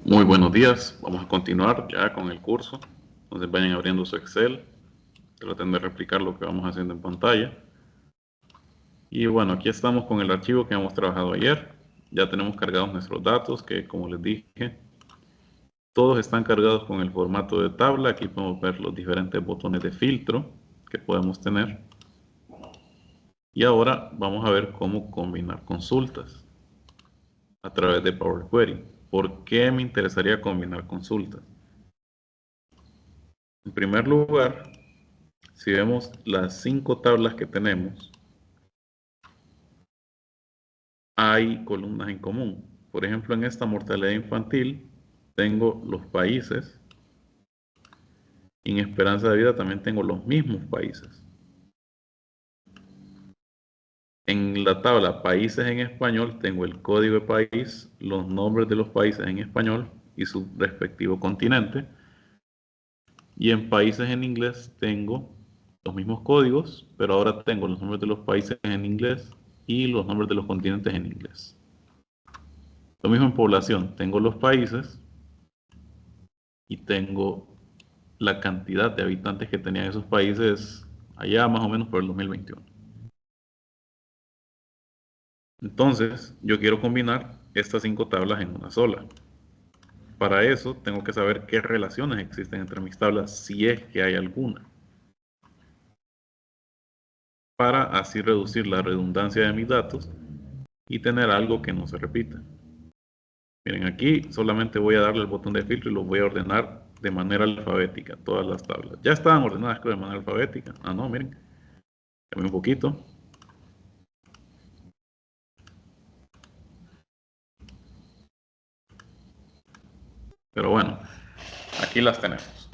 Muy buenos días, vamos a continuar ya con el curso. Entonces vayan abriendo su Excel, traten de replicar lo que vamos haciendo en pantalla. Y bueno, aquí estamos con el archivo que hemos trabajado ayer. Ya tenemos cargados nuestros datos que, como les dije, todos están cargados con el formato de tabla. Aquí podemos ver los diferentes botones de filtro que podemos tener. Y ahora vamos a ver cómo combinar consultas a través de Power Query. ¿Por qué me interesaría combinar consultas? En primer lugar, si vemos las 5 tablas que tenemos, hay columnas en común. Por ejemplo, en esta mortalidad infantil tengo los países y en esperanza de vida también tengo los mismos países. En la tabla países en español tengo el código de país, los nombres de los países en español y su respectivo continente. Y en países en inglés tengo los mismos códigos, pero ahora tengo los nombres de los países en inglés y los nombres de los continentes en inglés. Lo mismo en población, tengo los países y tengo la cantidad de habitantes que tenían esos países allá más o menos por el 2021. Entonces, yo quiero combinar estas 5 tablas en una sola. Para eso, tengo que saber qué relaciones existen entre mis tablas, si es que hay alguna, para así reducir la redundancia de mis datos y tener algo que no se repita. Miren, aquí solamente voy a darle el botón de filtro y los voy a ordenar de manera alfabética, todas las tablas. Ya estaban ordenadas creo de manera alfabética. Ah, no, miren, cambié un poquito. Pero bueno, aquí las tenemos.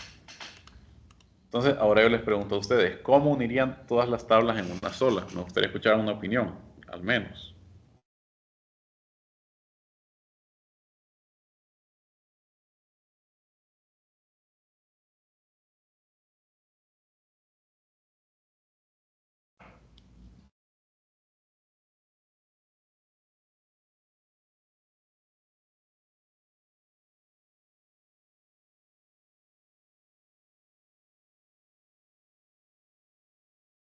Entonces, ahora yo les pregunto a ustedes, ¿cómo unirían todas las tablas en una sola? Me gustaría escuchar una opinión, al menos.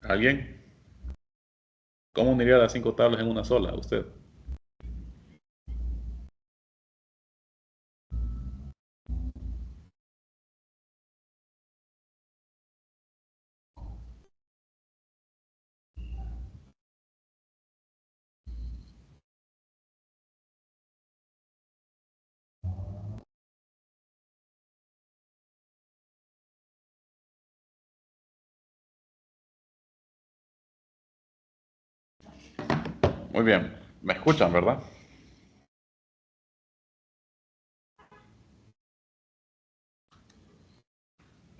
¿Alguien? ¿Cómo uniría las 5 tablas en una sola? Usted. Muy bien. ¿Me escuchan, verdad?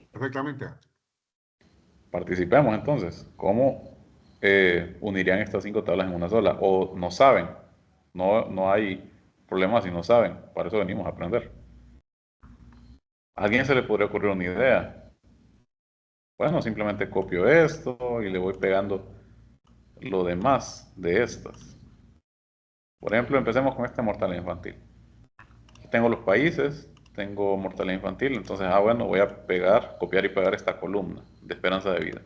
Perfectamente. Participemos entonces. ¿Cómo unirían estas 5 tablas en una sola? ¿O no saben? No hay problema si no saben. Para eso venimos a aprender. ¿A alguien se le podría ocurrir una idea? Bueno, simplemente copio esto y le voy pegando lo demás de estas. Por ejemplo, empecemos con esta mortalidad infantil. Aquí tengo los países, tengo mortalidad infantil, entonces, bueno, voy a pegar, copiar y pegar esta columna de esperanza de vida.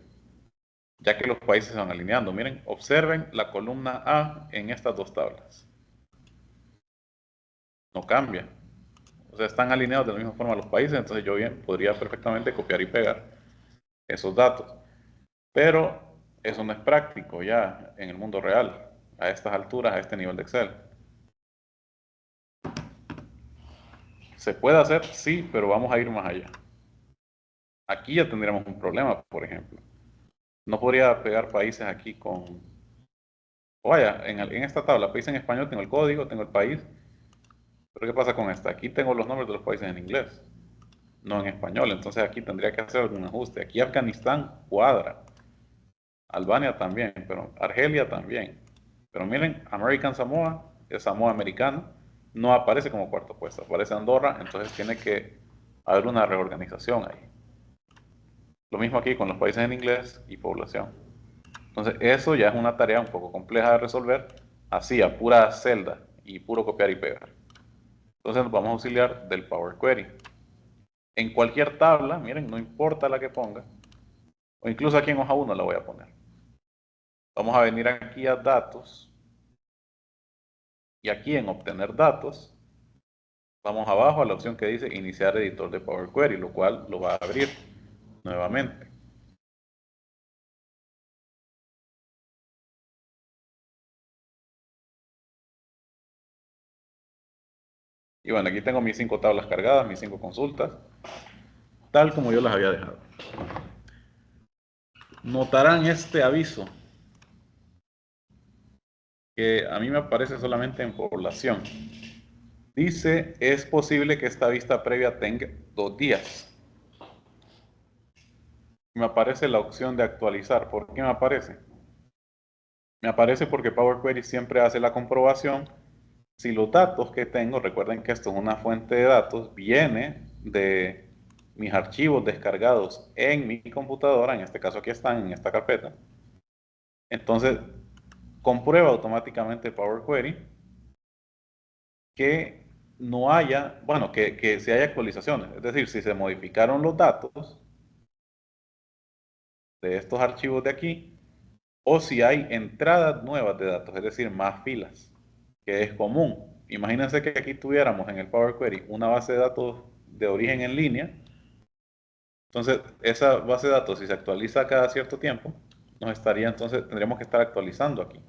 Ya que los países se van alineando, miren, observen la columna A en estas 2 tablas. No cambia. O sea, están alineados de la misma forma los países, entonces yo bien podría perfectamente copiar y pegar esos datos. Pero eso no es práctico ya en el mundo real, a estas alturas, a este nivel de Excel. ¿Se puede hacer? Sí, pero vamos a ir más allá. Aquí ya tendríamos un problema, por ejemplo. No podría pegar países aquí con... Vaya, en esta tabla, país en español, tengo el código, tengo el país. Pero ¿qué pasa con esta? Aquí tengo los nombres de los países en inglés, no en español. Entonces aquí tendría que hacer algún ajuste. Aquí Afganistán cuadra. Albania también, pero Argelia también. Pero miren, American Samoa es Samoa americano, no aparece como cuarto puesto, aparece Andorra, entonces tiene que haber una reorganización ahí. Lo mismo aquí con los países en inglés y población. Entonces eso ya es una tarea un poco compleja de resolver, así a pura celda y puro copiar y pegar. Entonces nos vamos a auxiliar del Power Query. En cualquier tabla, miren, no importa la que ponga, o incluso aquí en hoja 1 la voy a poner. Vamos a venir aquí a datos, y aquí en obtener datos, vamos abajo a la opción que dice iniciar editor de Power Query, lo cual lo va a abrir nuevamente. Y bueno, aquí tengo mis 5 tablas cargadas, mis 5 consultas, tal como yo las había dejado. Notarán este aviso, que a mí me aparece solamente en población. Dice, es posible que esta vista previa tenga 2 días. Me aparece la opción de actualizar. ¿Por qué me aparece? Me aparece porque Power Query siempre hace la comprobación si los datos que tengo, recuerden que esto es una fuente de datos, viene de mis archivos descargados en mi computadora, en este caso aquí están en esta carpeta. Entonces, comprueba automáticamente Power Query que no haya, bueno, que si hay actualizaciones, es decir, si se modificaron los datos de estos archivos de aquí, o si hay entradas nuevas de datos, es decir, más filas, que es común. Imagínense que aquí tuviéramos en el Power Query una base de datos de origen en línea. Entonces, esa base de datos, si se actualiza cada cierto tiempo, entonces tendríamos que estar actualizando aquí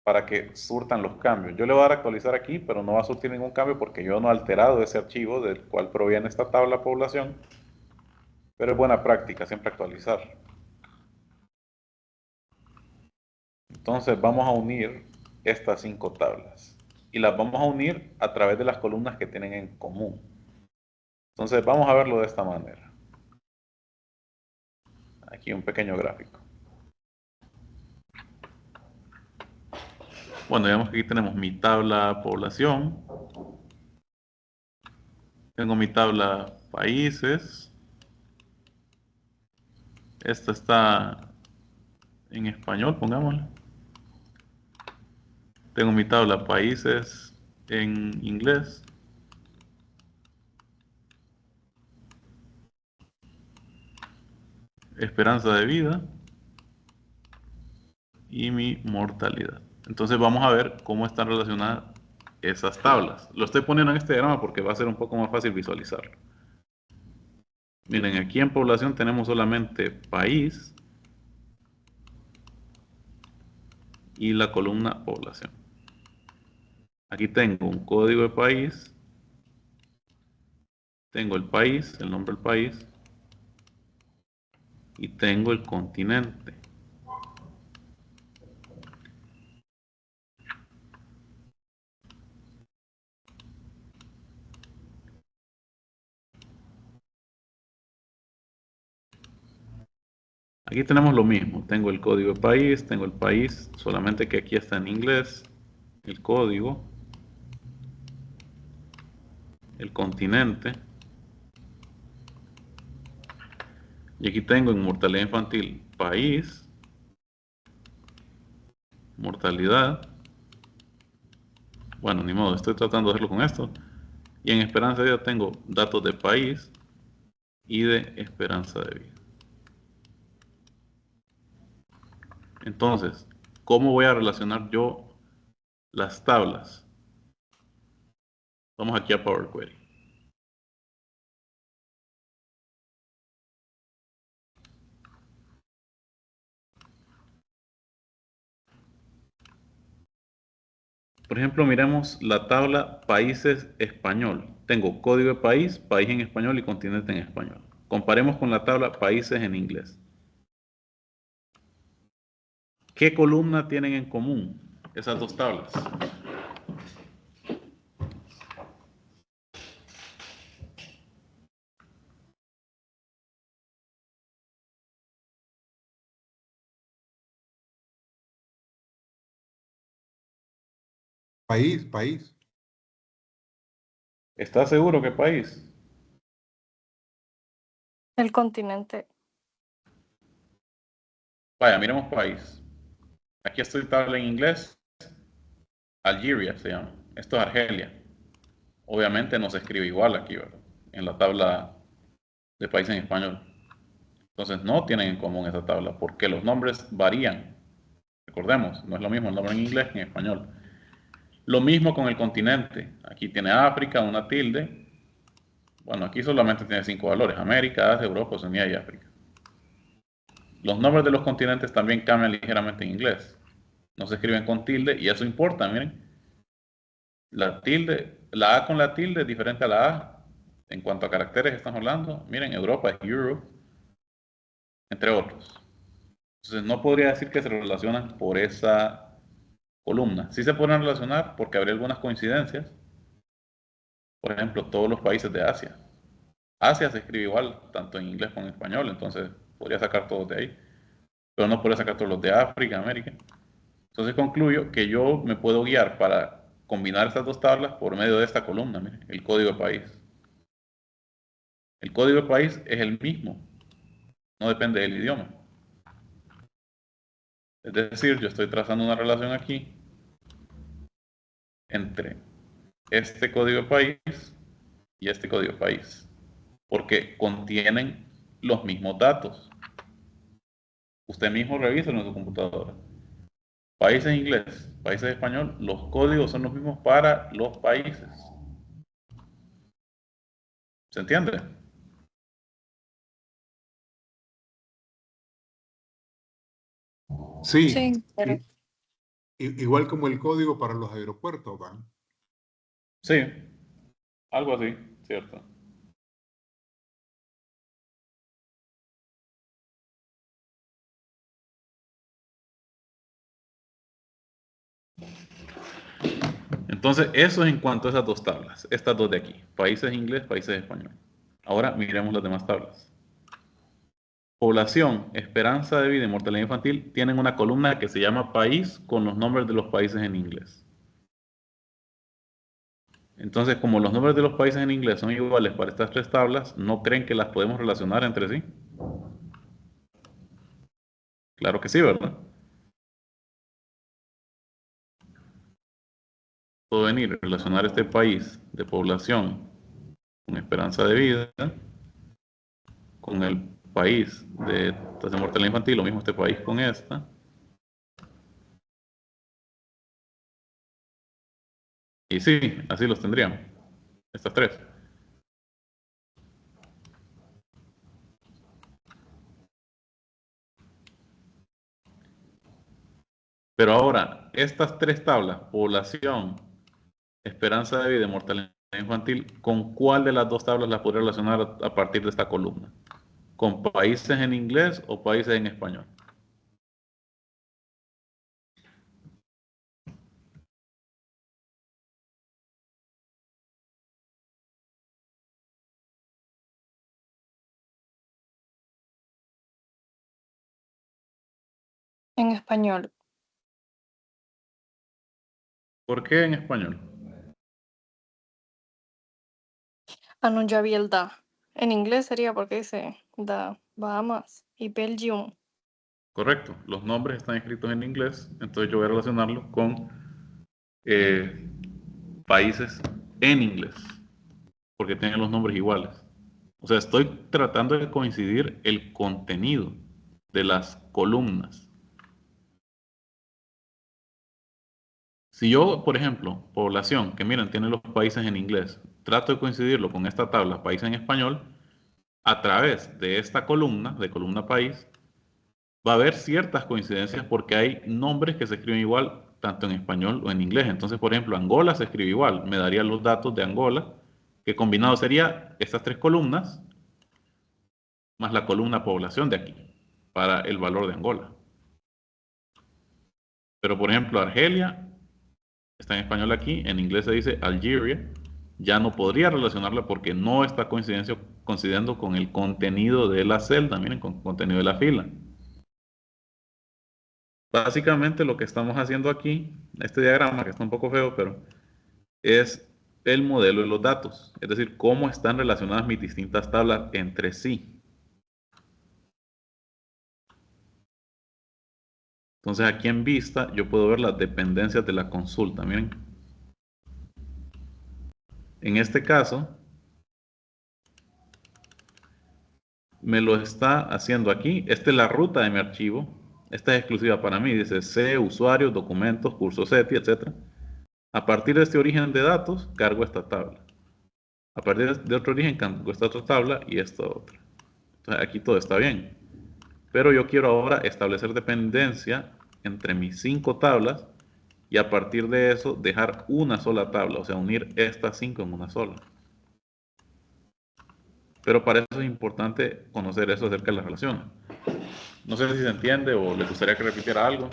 para que surtan los cambios. Yo le voy a dar a actualizar aquí, pero no va a surtir ningún cambio porque yo no he alterado ese archivo del cual proviene esta tabla población, pero es buena práctica siempre actualizar. Entonces vamos a unir estas 5 tablas y las vamos a unir a través de las columnas que tienen en común. Entonces vamos a verlo de esta manera. Aquí un pequeño gráfico. Bueno, digamos que aquí tenemos mi tabla población, tengo mi tabla países, esta está en español, pongámosle. Tengo mi tabla países en inglés. Esperanza de vida y mi mortalidad. Entonces vamos a ver cómo están relacionadas esas tablas. Lo estoy poniendo en este diagrama porque va a ser un poco más fácil visualizarlo. Miren, aquí en población tenemos solamente país y la columna población. Aquí tengo un código de país, tengo el país, el nombre del país, y tengo el continente. Aquí tenemos lo mismo, tengo el código de país, tengo el país, solamente que aquí está en inglés, el código, el continente, y aquí tengo en mortalidad infantil país, mortalidad, bueno, ni modo, estoy tratando de hacerlo con esto, y en esperanza de vida tengo datos de país y de esperanza de vida. Entonces, ¿cómo voy a relacionar yo las tablas? Vamos aquí a Power Query. Por ejemplo, miremos la tabla países español. Tengo código de país, país en español y continente en español. Comparemos con la tabla países en inglés. ¿Qué columna tienen en común esas dos tablas? País, país. ¿Está seguro que país? El continente. Vaya, miremos país. Aquí estoy tabla en inglés. Algeria se llama. Esto es Argelia. Obviamente no se escribe igual aquí, ¿verdad? En la tabla de países en español. Entonces no tienen en común esa tabla porque los nombres varían. Recordemos, no es lo mismo el nombre en inglés que en español. Lo mismo con el continente. Aquí tiene África, una tilde. Bueno, aquí solamente tiene 5 valores: América, Asia, Europa, Oceanía y África. Los nombres de los continentes también cambian ligeramente en inglés. No se escriben con tilde y eso importa, miren. La tilde, la A con la tilde es diferente a la A en cuanto a caracteres que estamos hablando. Miren, Europa es Europe, entre otros. Entonces no podría decir que se relacionan por esa columna. Sí se pueden relacionar porque habría algunas coincidencias. Por ejemplo, todos los países de Asia. Asia se escribe igual, tanto en inglés como en español, entonces podría sacar todos de ahí. Pero no podría sacar todos los de África, América. Entonces concluyo que yo me puedo guiar para combinar estas dos tablas por medio de esta columna, mire, el código de país. El código de país es el mismo, no depende del idioma. Es decir, yo estoy trazando una relación aquí entre este código de país y este código de país, porque contienen los mismos datos. Usted mismo revisa en su computadora. Países en inglés, países en español, los códigos son los mismos para los países. ¿Se entiende? Sí, Sí, claro. igual como el código para los aeropuertos, ¿van? Sí, algo así, cierto. Entonces, eso es en cuanto a esas dos tablas, estas dos de aquí, países inglés, países español. Ahora miremos las demás tablas. Población, esperanza de vida y mortalidad infantil tienen una columna que se llama país con los nombres de los países en inglés. Entonces, como los nombres de los países en inglés son iguales para estas tres tablas, ¿no creen que las podemos relacionar entre sí? Claro que sí, ¿verdad? Puedo venir a relacionar este país de población con esperanza de vida con el país de tasa de mortalidad infantil, lo mismo este país con esta. Y sí, así los tendríamos, estas tres. Pero ahora, estas tres tablas, población, esperanza de vida y mortalidad infantil, ¿con cuál de las dos tablas las podría relacionar a partir de esta columna? ¿Con países en inglés o países en español? En español. ¿Por qué en español? Ah, no, ya vi el da. En inglés sería porque dice da Bahamas y Belgium. Correcto, los nombres están escritos en inglés, entonces yo voy a relacionarlo con eh, países en inglés, porque tienen los nombres iguales. O sea, estoy tratando de coincidir el contenido de las columnas. Si yo, por ejemplo, población, que miren, tiene los países en inglés, trato de coincidirlo con esta tabla, país en español, a través de esta columna, de columna país, va a haber ciertas coincidencias porque hay nombres que se escriben igual tanto en español o en inglés. Entonces, por ejemplo, Angola se escribe igual. Me daría los datos de Angola, que combinado sería estas tres columnas más la columna población de aquí, para el valor de Angola. Pero, por ejemplo, Argelia está en español aquí, en inglés se dice Algeria. Ya no podría relacionarla porque no está coincidiendo con el contenido de la celda, miren, con el contenido de la fila. Básicamente lo que estamos haciendo aquí, este diagrama que está un poco feo, pero es el modelo de los datos, es decir, cómo están relacionadas mis distintas tablas entre sí. Entonces aquí en vista yo puedo ver las dependencias de la consulta, miren. En este caso, me lo está haciendo aquí. Esta es la ruta de mi archivo. Esta es exclusiva para mí. Dice C, usuarios, documentos, curso SETI, etc. A partir de este origen de datos, cargo esta tabla. A partir de otro origen, cargo esta otra tabla y esta otra. Entonces, aquí todo está bien. Pero yo quiero ahora establecer dependencia entre mis 5 tablas y a partir de eso dejar una sola tabla, o sea, unir estas 5 en una sola. Pero para eso es importante conocer eso acerca de las relaciones. No sé si se entiende o les gustaría que repitiera algo.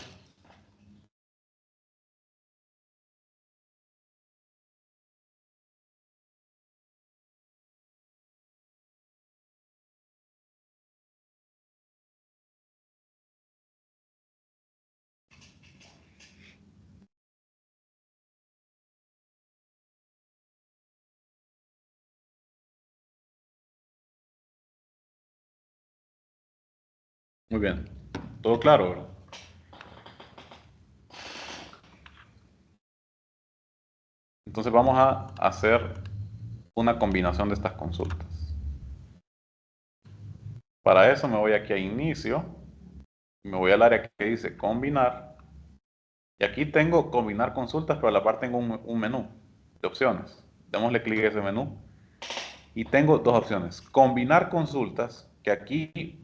Muy bien. Todo claro, ¿verdad? Entonces vamos a hacer una combinación de estas consultas. Para eso me voy aquí a inicio, me voy al área que dice combinar y aquí tengo combinar consultas, pero a la par tengo un menú de opciones. Démosle clic a ese menú y tengo dos opciones. Combinar consultas, que aquí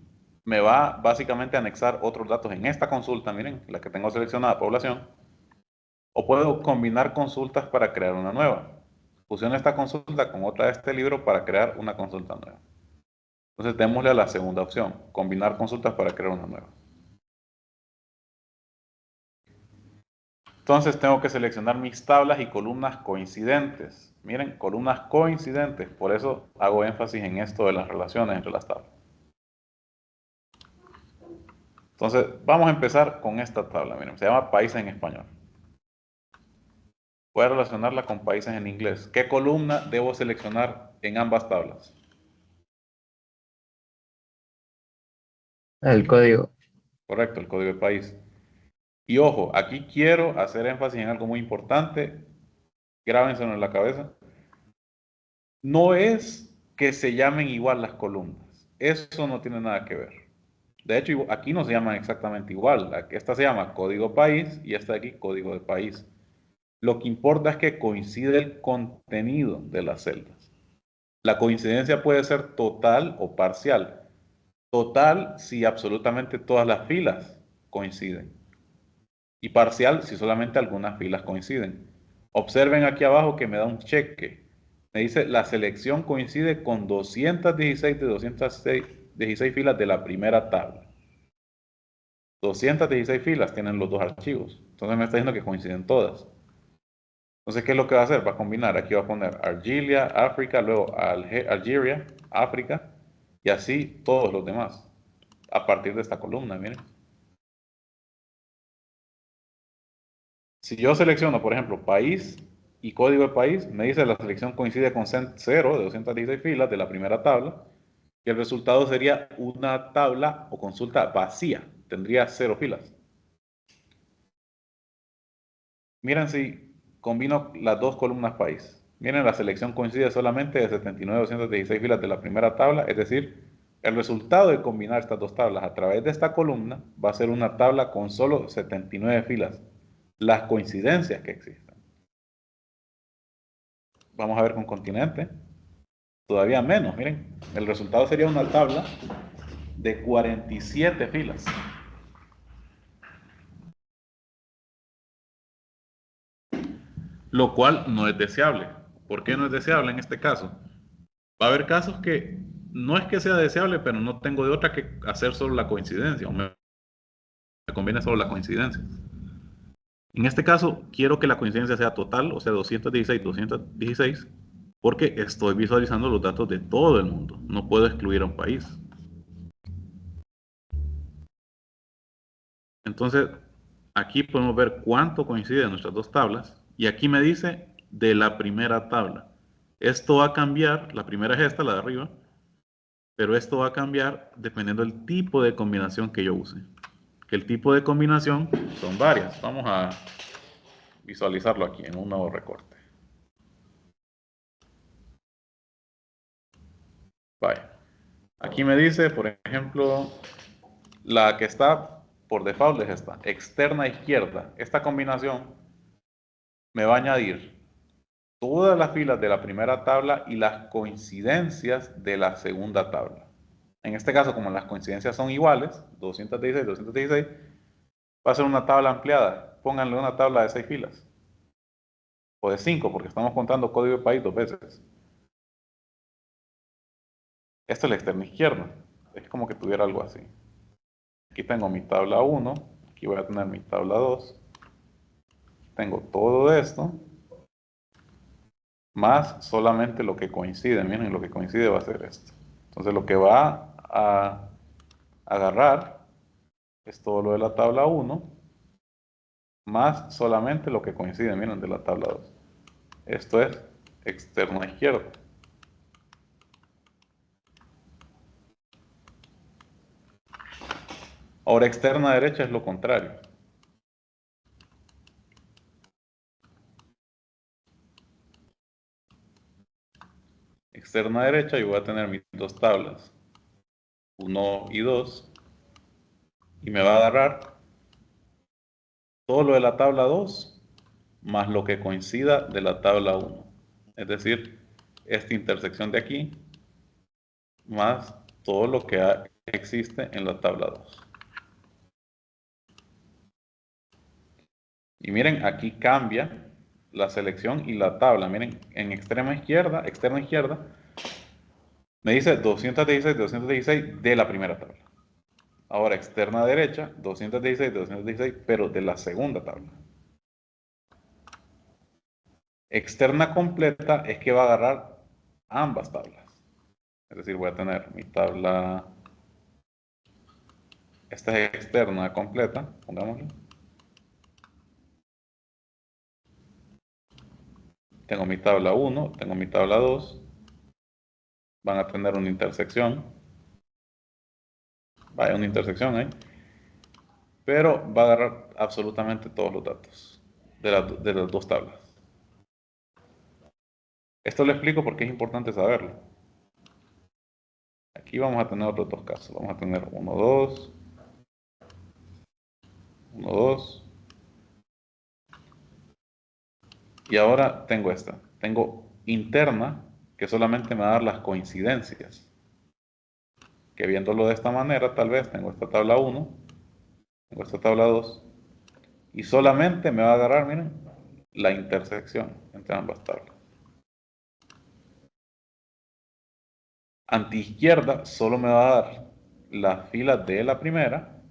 me va básicamente a anexar otros datos en esta consulta, miren, la que tengo seleccionada, población. O puedo combinar consultas para crear una nueva. Fusiono esta consulta con otra de este libro para crear una consulta nueva. Entonces démosle a la segunda opción, combinar consultas para crear una nueva. Entonces tengo que seleccionar mis tablas y columnas coincidentes. Miren, columnas coincidentes, por eso hago énfasis en esto de las relaciones entre las tablas. Entonces vamos a empezar con esta tabla, miren, se llama países en español. Voy a relacionarla con países en inglés. ¿Qué columna debo seleccionar en ambas tablas? El código. Correcto, el código de país. Y ojo, aquí quiero hacer énfasis en algo muy importante. Grábenselo en la cabeza. No es que se llamen igual las columnas. Eso no tiene nada que ver. De hecho, aquí no se llaman exactamente igual. Esta se llama código país y esta de aquí código de país. Lo que importa es que coincide el contenido de las celdas. La coincidencia puede ser total o parcial. Total si absolutamente todas las filas coinciden. Y parcial si solamente algunas filas coinciden. Observen aquí abajo que me da un cheque. Me dice la selección coincide con 216 de 216 filas de la primera tabla. 216 filas tienen los dos archivos. Entonces me está diciendo que coinciden todas. Entonces, ¿qué es lo que va a hacer? Va a combinar. Aquí va a poner Argelia, África, luego Algeria, África, y así todos los demás. A partir de esta columna, miren. Si yo selecciono, por ejemplo, país y código de país, me dice la selección coincide con 0 de 216 filas de la primera tabla, y el resultado sería una tabla o consulta vacía. Tendría 0 filas. Miren si combino las dos columnas país. Miren, la selección coincide solamente de 79 de 216 filas de la primera tabla, es decir, el resultado de combinar estas dos tablas a través de esta columna va a ser una tabla con solo 79 filas. Las coincidencias que existen. Vamos a ver con continente. Todavía menos, miren. El resultado sería una tabla de 47 filas. Lo cual no es deseable. ¿Por qué no es deseable en este caso? Va a haber casos que no es que sea deseable, pero no tengo de otra que hacer solo la coincidencia, o me conviene solo la coincidencia. En este caso, quiero que la coincidencia sea total, o sea, 216, 216, porque estoy visualizando los datos de todo el mundo. No puedo excluir a un país. Entonces, aquí podemos ver cuánto coincide en nuestras dos tablas, y aquí me dice de la primera tabla. Esto va a cambiar, la primera es esta, la de arriba, pero esto va a cambiar dependiendo del tipo de combinación que yo use. Que el tipo de combinación son varias. Vamos a visualizarlo aquí en un nuevo recorte. Vaya. Aquí me dice, por ejemplo, la que está por default es esta, externa izquierda. Esta combinación me va a añadir todas las filas de la primera tabla y las coincidencias de la segunda tabla. En este caso, como las coincidencias son iguales, 216, 216, va a ser una tabla ampliada. Pónganle una tabla de 6 filas. O de 5, porque estamos contando código de país 2 veces. Esto es la externa izquierda. Es como que tuviera algo así. Aquí tengo mi tabla 1, aquí voy a tener mi tabla 2. Tengo todo esto, más solamente lo que coincide. Miren, lo que coincide va a ser esto. Entonces lo que va a agarrar es todo lo de la tabla 1, más solamente lo que coincide, miren, de la tabla 2. Esto es externa izquierda. Ahora externa derecha es lo contrario. Externa derecha yo voy a tener mis dos tablas, 1 y 2, y me va a agarrar todo lo de la tabla 2 más lo que coincida de la tabla 1. Es decir, esta intersección de aquí más todo lo que existe en la tabla 2. Y miren, aquí cambia la selección y la tabla. Miren, en extrema izquierda, externa izquierda, me dice 216, 216 de la primera tabla. Ahora externa derecha, 216, 216, pero de la segunda tabla. Externa completa es que va a agarrar ambas tablas. Es decir, voy a tener mi tabla, esta es externa completa, pongámosle. Tengo mi tabla 1, tengo mi tabla 2, van a tener una intersección. Vaya, una intersección ahí. Pero va a agarrar absolutamente todos los datos de las dos tablas. Esto lo explico porque es importante saberlo. Aquí vamos a tener otros dos casos. Vamos a tener 1, 2, 1, 2. Y ahora tengo esta. Tengo interna, que solamente me va a dar las coincidencias. Que viéndolo de esta manera, tal vez tengo esta tabla 1, tengo esta tabla 2, y solamente me va a agarrar, miren, la intersección entre ambas tablas. Antiizquierda solo me va a dar las filas de la primera,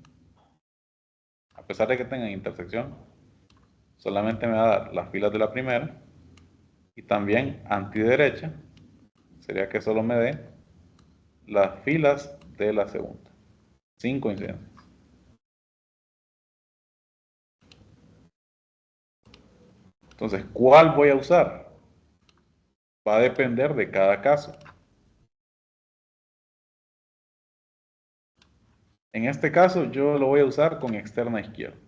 a pesar de que tengan intersección, solamente me va a dar las filas de la primera, y también antiderecha sería que solo me dé las filas de la segunda, sin coincidencias. Entonces, ¿cuál voy a usar? Va a depender de cada caso. En este caso, yo lo voy a usar con externa izquierda.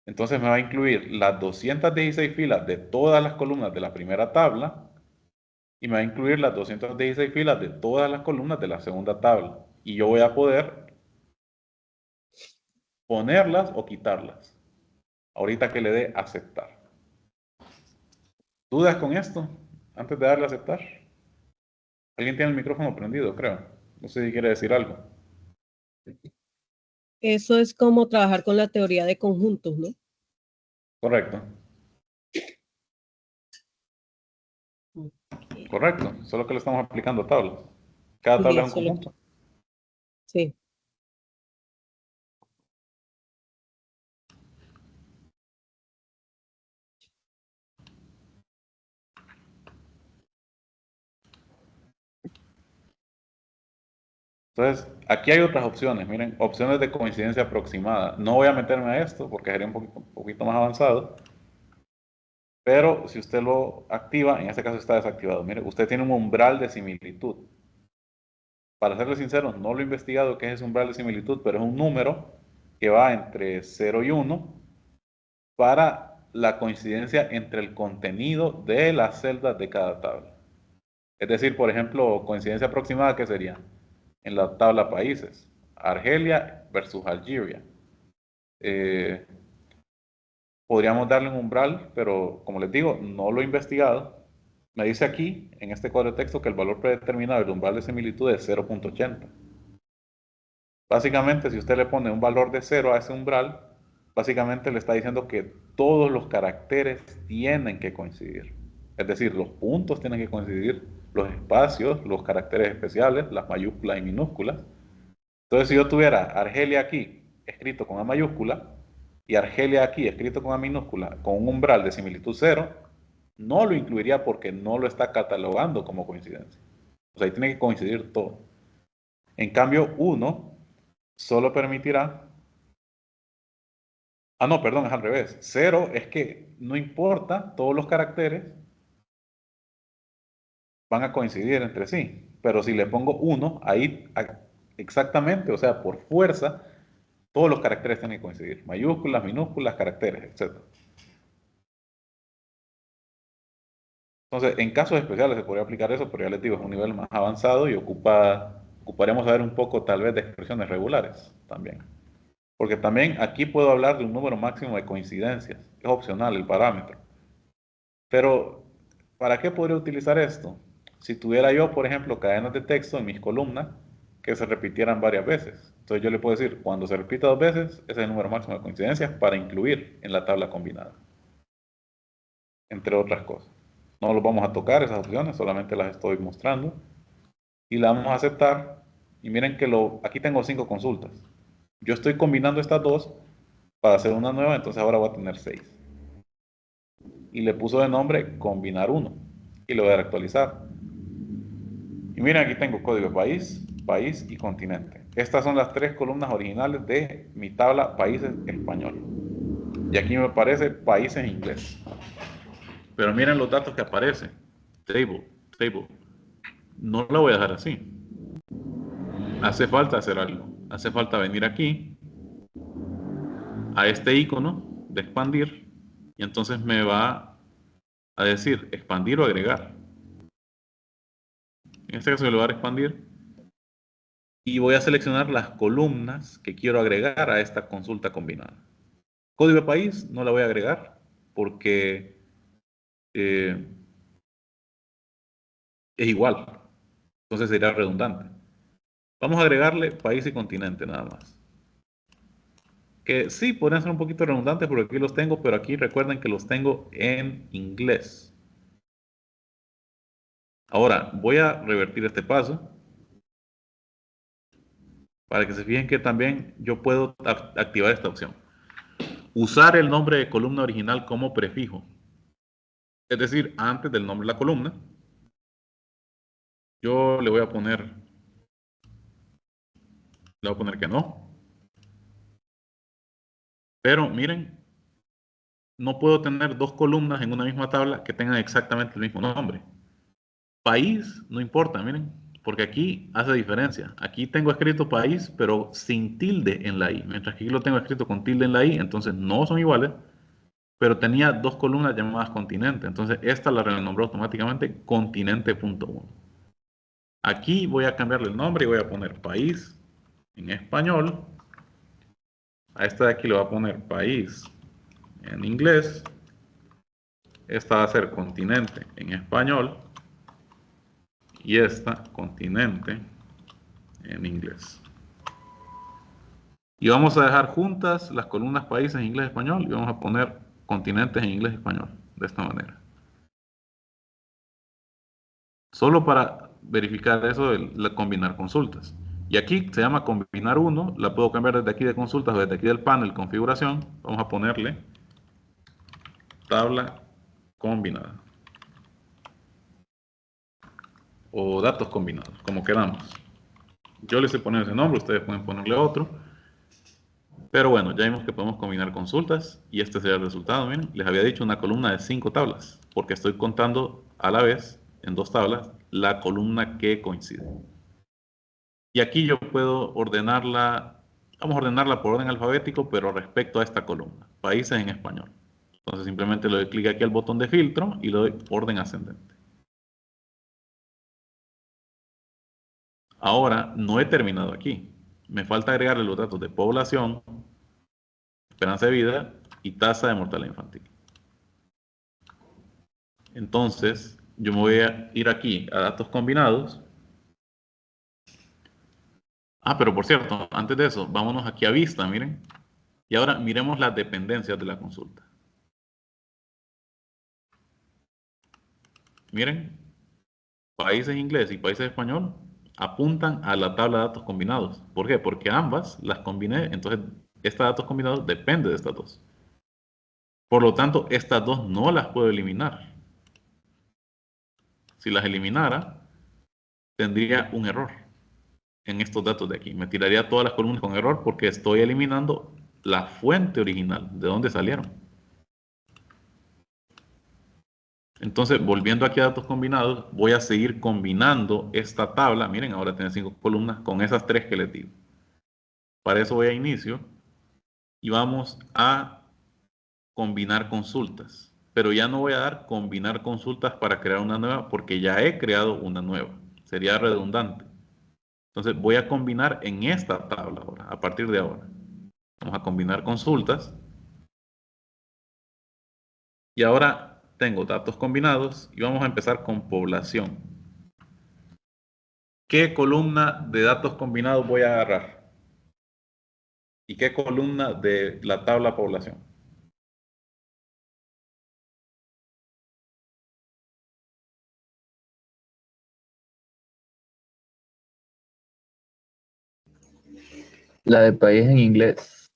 Entonces me va a incluir las 216 filas de todas las columnas de la primera tabla y me va a incluir las 216 filas de todas las columnas de la segunda tabla. Y yo voy a poder ponerlas o quitarlas. Ahorita que le dé aceptar. ¿Dudas con esto? Antes de darle a aceptar. Alguien tiene el micrófono prendido, creo. No sé si quiere decir algo. Eso es como trabajar con la teoría de conjuntos, ¿no? Correcto. Ok. Correcto. Solo que le estamos aplicando a tablas. Cada Y tabla es un eso lo... conjunto. Sí. Entonces, aquí hay otras opciones. Miren, opciones de coincidencia aproximada. No voy a meterme a esto porque sería un poquito más avanzado. Pero si usted lo activa, en este caso está desactivado. Mire, usted tiene un umbral de similitud. Para serle sincero, no lo he investigado qué es ese umbral de similitud, pero es un número que va entre 0 y 1 para la coincidencia entre el contenido de las celdas de cada tabla. Es decir, por ejemplo, coincidencia aproximada, ¿qué sería? En la tabla países, Argelia versus Algeria. Eh, Podríamos darle un umbral, pero como les digo, no lo he investigado. Me dice aquí, en este cuadro de texto, que el valor predeterminado del umbral de similitud es 0.80. Básicamente, si usted le pone un valor de 0 a ese umbral, básicamente le está diciendo que todos los caracteres tienen que coincidir. Es decir, los puntos tienen que coincidir, los espacios, los caracteres especiales, las mayúsculas y minúsculas. Entonces, si yo tuviera Argelia aquí escrito con A mayúscula y Argelia aquí escrito con A minúscula, con un umbral de similitud 0, no lo incluiría porque no lo está catalogando como coincidencia. O sea, ahí tiene que coincidir todo. En cambio, 1 solo permitirá... Ah, no, perdón, es al revés. 0 es que no importa, todos los caracteres van a coincidir entre sí. Pero si le pongo 1, ahí exactamente, o sea, por fuerza, todos los caracteres tienen que coincidir. Mayúsculas, minúsculas, caracteres, etc. Entonces, en casos especiales se podría aplicar eso, pero ya les digo, es un nivel más avanzado y ocuparemos saber un poco tal vez de expresiones regulares también. Porque también aquí puedo hablar de un número máximo de coincidencias. Es opcional el parámetro. Pero, ¿para qué podría utilizar esto? Si tuviera yo, por ejemplo, cadenas de texto en mis columnas que se repitieran varias veces. Entonces yo le puedo decir, cuando se repita 2 veces, ese es el número máximo de coincidencias para incluir en la tabla combinada. Entre otras cosas. No los vamos a tocar esas opciones, solamente las estoy mostrando. Y la vamos a aceptar. Y miren que aquí tengo 5 consultas. Yo estoy combinando estas dos para hacer una nueva, entonces ahora voy a tener 6. Y le puso de nombre combinar 1. Y lo voy a actualizar. Y miren, aquí tengo código de país, país y continente. Estas son las 3 columnas originales de mi tabla países español. Y aquí me aparece países en inglés. Pero miren los datos que aparecen. Table, table. No la voy a dejar así. Hace falta hacer algo. Hace falta venir aquí a este icono de expandir y entonces me va a decir expandir o agregar. En este caso yo le voy a dar expandir y voy a seleccionar las columnas que quiero agregar a esta consulta combinada. Código de país no la voy a agregar porque es igual, entonces sería redundante. Vamos a agregarle país y continente nada más. Que sí, podrían ser un poquito redundantes porque aquí los tengo, pero aquí recuerden que los tengo en inglés. Ahora, voy a revertir este paso para que se fijen que también yo puedo activar esta opción. Usar el nombre de columna original como prefijo. Es decir, antes del nombre de la columna, yo le voy a poner que no. Pero miren, no puedo tener 2 columnas en una misma tabla que tengan exactamente el mismo nombre. País, no importa, miren, porque aquí hace diferencia. Aquí tengo escrito país, pero sin tilde en la I, mientras que aquí lo tengo escrito con tilde en la I, entonces no son iguales, pero tenía 2 columnas llamadas continente, entonces esta la renombró automáticamente continente.1. Aquí voy a cambiarle el nombre y voy a poner país en español. A esta de aquí le voy a poner país en inglés. Esta va a ser continente en español. Y esta continente en inglés. Y vamos a dejar juntas las columnas países en inglés y español y vamos a poner continentes en inglés y español, de esta manera. Solo para verificar eso de combinar consultas. Y aquí se llama combinar 1, la puedo cambiar desde aquí de consultas o desde aquí del panel configuración. Vamos a ponerle tabla combinada. O datos combinados, como queramos. Yo le estoy poniendo ese nombre, ustedes pueden ponerle otro. Pero bueno, ya vimos que podemos combinar consultas y este sería el resultado. Miren, les había dicho una columna de 5 tablas, porque estoy contando a la vez, en 2 tablas, la columna que coincide. Y aquí yo puedo ordenarla, vamos a ordenarla por orden alfabético, pero respecto a esta columna, países en español. Entonces simplemente le doy clic aquí al botón de filtro y le doy orden ascendente. Ahora, no he terminado aquí. Me falta agregarle los datos de población, esperanza de vida y tasa de mortalidad infantil. Entonces, yo me voy a ir aquí a datos combinados. Ah, pero por cierto, antes de eso, vámonos aquí a vista, miren. Y ahora miremos las dependencias de la consulta. Miren, países inglés y países español apuntan a la tabla de datos combinados. ¿Por qué? Porque ambas las combiné, entonces esta datos combinados depende de estas dos. Por lo tanto, estas dos no las puedo eliminar. Si las eliminara, tendría un error en estos datos de aquí. Me tiraría todas las columnas con error porque estoy eliminando la fuente original, de dónde salieron. Entonces, volviendo aquí a datos combinados, voy a seguir combinando esta tabla. Miren, ahora tiene 5 columnas con esas 3 que les digo. Para eso voy a inicio y vamos a combinar consultas. Pero ya no voy a dar combinar consultas para crear una nueva porque ya he creado una nueva. Sería redundante. Entonces voy a combinar en esta tabla ahora, a partir de ahora. Vamos a combinar consultas. Y ahora tengo datos combinados y vamos a empezar con población. ¿Qué columna de datos combinados voy a agarrar? ¿Y qué columna de la tabla población? La de país en inglés.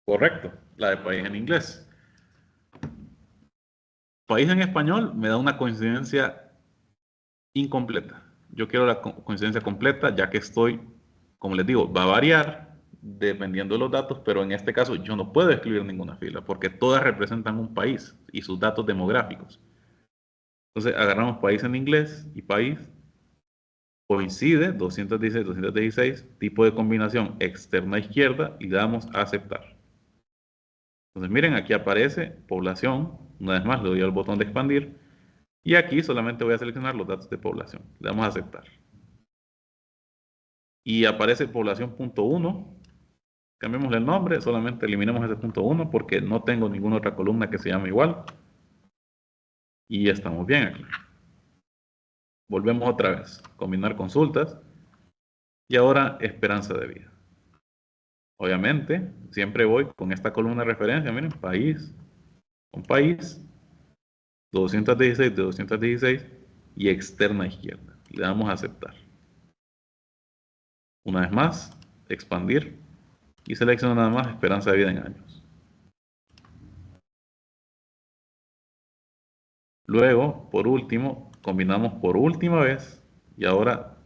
Correcto, la de país en inglés. País en español me da una coincidencia incompleta. Yo quiero la coincidencia completa, ya que estoy, como les digo, va a variar dependiendo de los datos, pero en este caso yo no puedo excluir ninguna fila, porque todas representan un país y sus datos demográficos. Entonces agarramos país en inglés y país, coincide 216, 216, tipo de combinación externa izquierda y le damos a aceptar. Entonces miren, aquí aparece población, una vez más le doy al botón de expandir y aquí solamente voy a seleccionar los datos de población, le damos a aceptar. Y aparece población punto 1, cambiémosle el nombre, solamente eliminemos ese punto 1 porque no tengo ninguna otra columna que se llame igual. Y estamos bien aquí. Volvemos otra vez, combinar consultas y ahora esperanza de vida. Obviamente, siempre voy con esta columna de referencia, miren, país, con país, 216 de 216 y externa izquierda. Le damos a aceptar. Una vez más, expandir y selecciono nada más esperanza de vida en años. Luego, por último, combinamos por última vez y ahora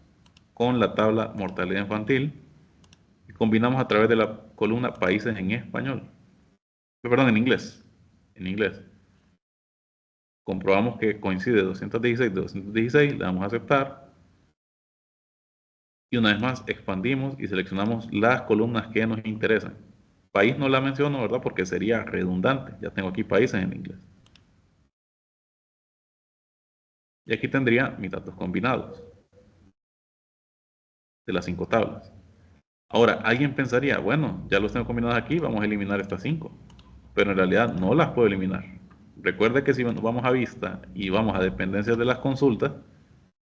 con la tabla mortalidad infantil y combinamos a través de la columna países en español. Perdón, en inglés. En inglés. Comprobamos que coincide 216 de 216, le damos a aceptar. Y una vez más expandimos y seleccionamos las columnas que nos interesan. País no la menciono, ¿verdad? Porque sería redundante. Ya tengo aquí países en inglés. Y aquí tendría mis datos combinados de las 5 tablas. Ahora, alguien pensaría, bueno, ya los tengo combinados aquí, vamos a eliminar estas 5. Pero en realidad no las puedo eliminar. Recuerde que si vamos a vista y vamos a dependencias de las consultas,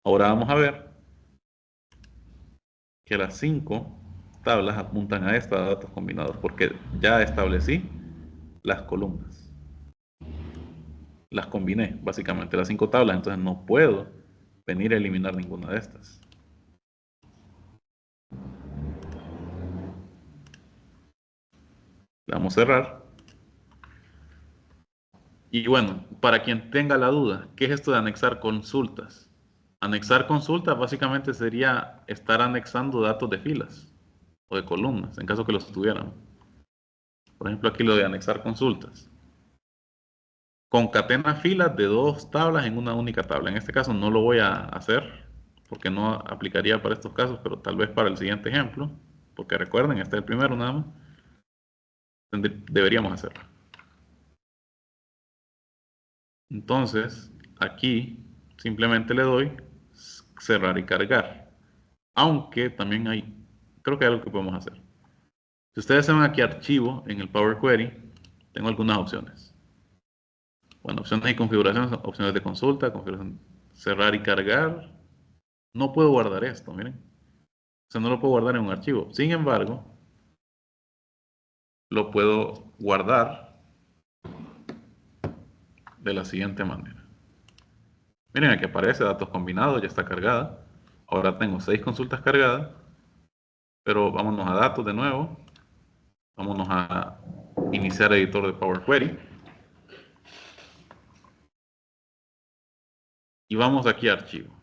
ahora vamos a ver que las 5 tablas apuntan a estos datos combinados porque ya establecí las columnas. Las combiné, básicamente, las 5 tablas, entonces no puedo venir a eliminar ninguna de estas. Le damos a cerrar. Y bueno, para quien tenga la duda, ¿qué es esto de anexar consultas? Anexar consultas básicamente sería estar anexando datos de filas o de columnas, en caso que los tuvieran. Por ejemplo, aquí lo de anexar consultas. Concatena filas de 2 tablas en una única tabla. En este caso no lo voy a hacer porque no aplicaría para estos casos, pero tal vez para el siguiente ejemplo, porque recuerden, este es el primero nada más, deberíamos hacerlo. Entonces, aquí simplemente le doy cerrar y cargar. Aunque también creo que hay algo que podemos hacer. Si ustedes se van aquí a archivo en el Power Query, tengo algunas opciones. Bueno, opciones y configuraciones, opciones de consulta, configuración, cerrar y cargar. No puedo guardar esto, miren. O sea, no lo puedo guardar en un archivo. Sin embargo, lo puedo guardar de la siguiente manera. Miren, aquí aparece datos combinados, ya está cargada. Ahora tengo 6 consultas cargadas. Pero vámonos a datos de nuevo. Vámonos a iniciar editor de Power Query. Y vamos aquí a archivo.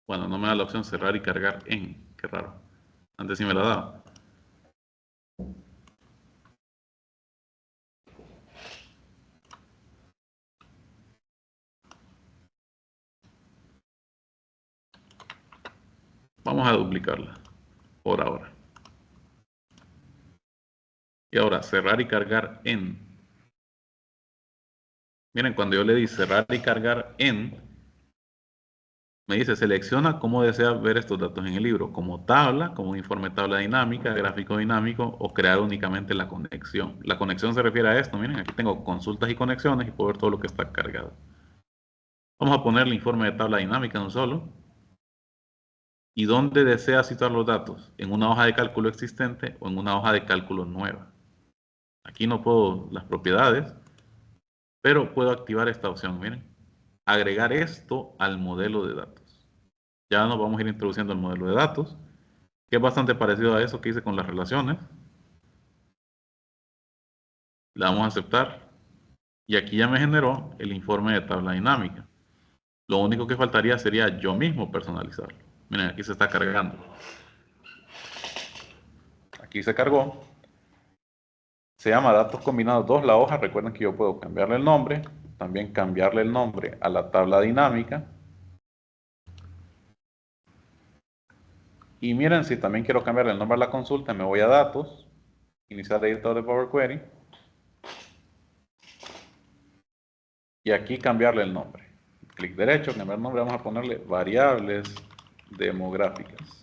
Bueno, no me da la opción cerrar y cargar en. Qué raro. Antes sí me la daba. Vamos a duplicarla por ahora. Y ahora cerrar y cargar en. Miren, cuando yo le di cerrar y cargar en, me dice selecciona cómo desea ver estos datos en el libro, como tabla, como un informe tabla dinámica, gráfico dinámico o crear únicamente la conexión. La conexión se refiere a esto, miren, aquí tengo consultas y conexiones y puedo ver todo lo que está cargado. Vamos a poner el informe de tabla dinámica en un solo. ¿Y dónde desea situar los datos? ¿En una hoja de cálculo existente o en una hoja de cálculo nueva? Aquí no puedo las propiedades, pero puedo activar esta opción, miren. Agregar esto al modelo de datos. Ya nos vamos a ir introduciendo el modelo de datos, que es bastante parecido a eso que hice con las relaciones. Le damos a aceptar. Y aquí ya me generó el informe de tabla dinámica. Lo único que faltaría sería yo mismo personalizarlo. Miren, aquí se está cargando. Aquí se cargó. Se llama datos combinados 2 la hoja. Recuerden que yo puedo cambiarle el nombre. También cambiarle el nombre a la tabla dinámica. Y miren, si también quiero cambiarle el nombre a la consulta, me voy a datos, iniciar editor de Power Query. Y aquí cambiarle el nombre. Clic derecho, cambiar el nombre, vamos a ponerle variables demográficas.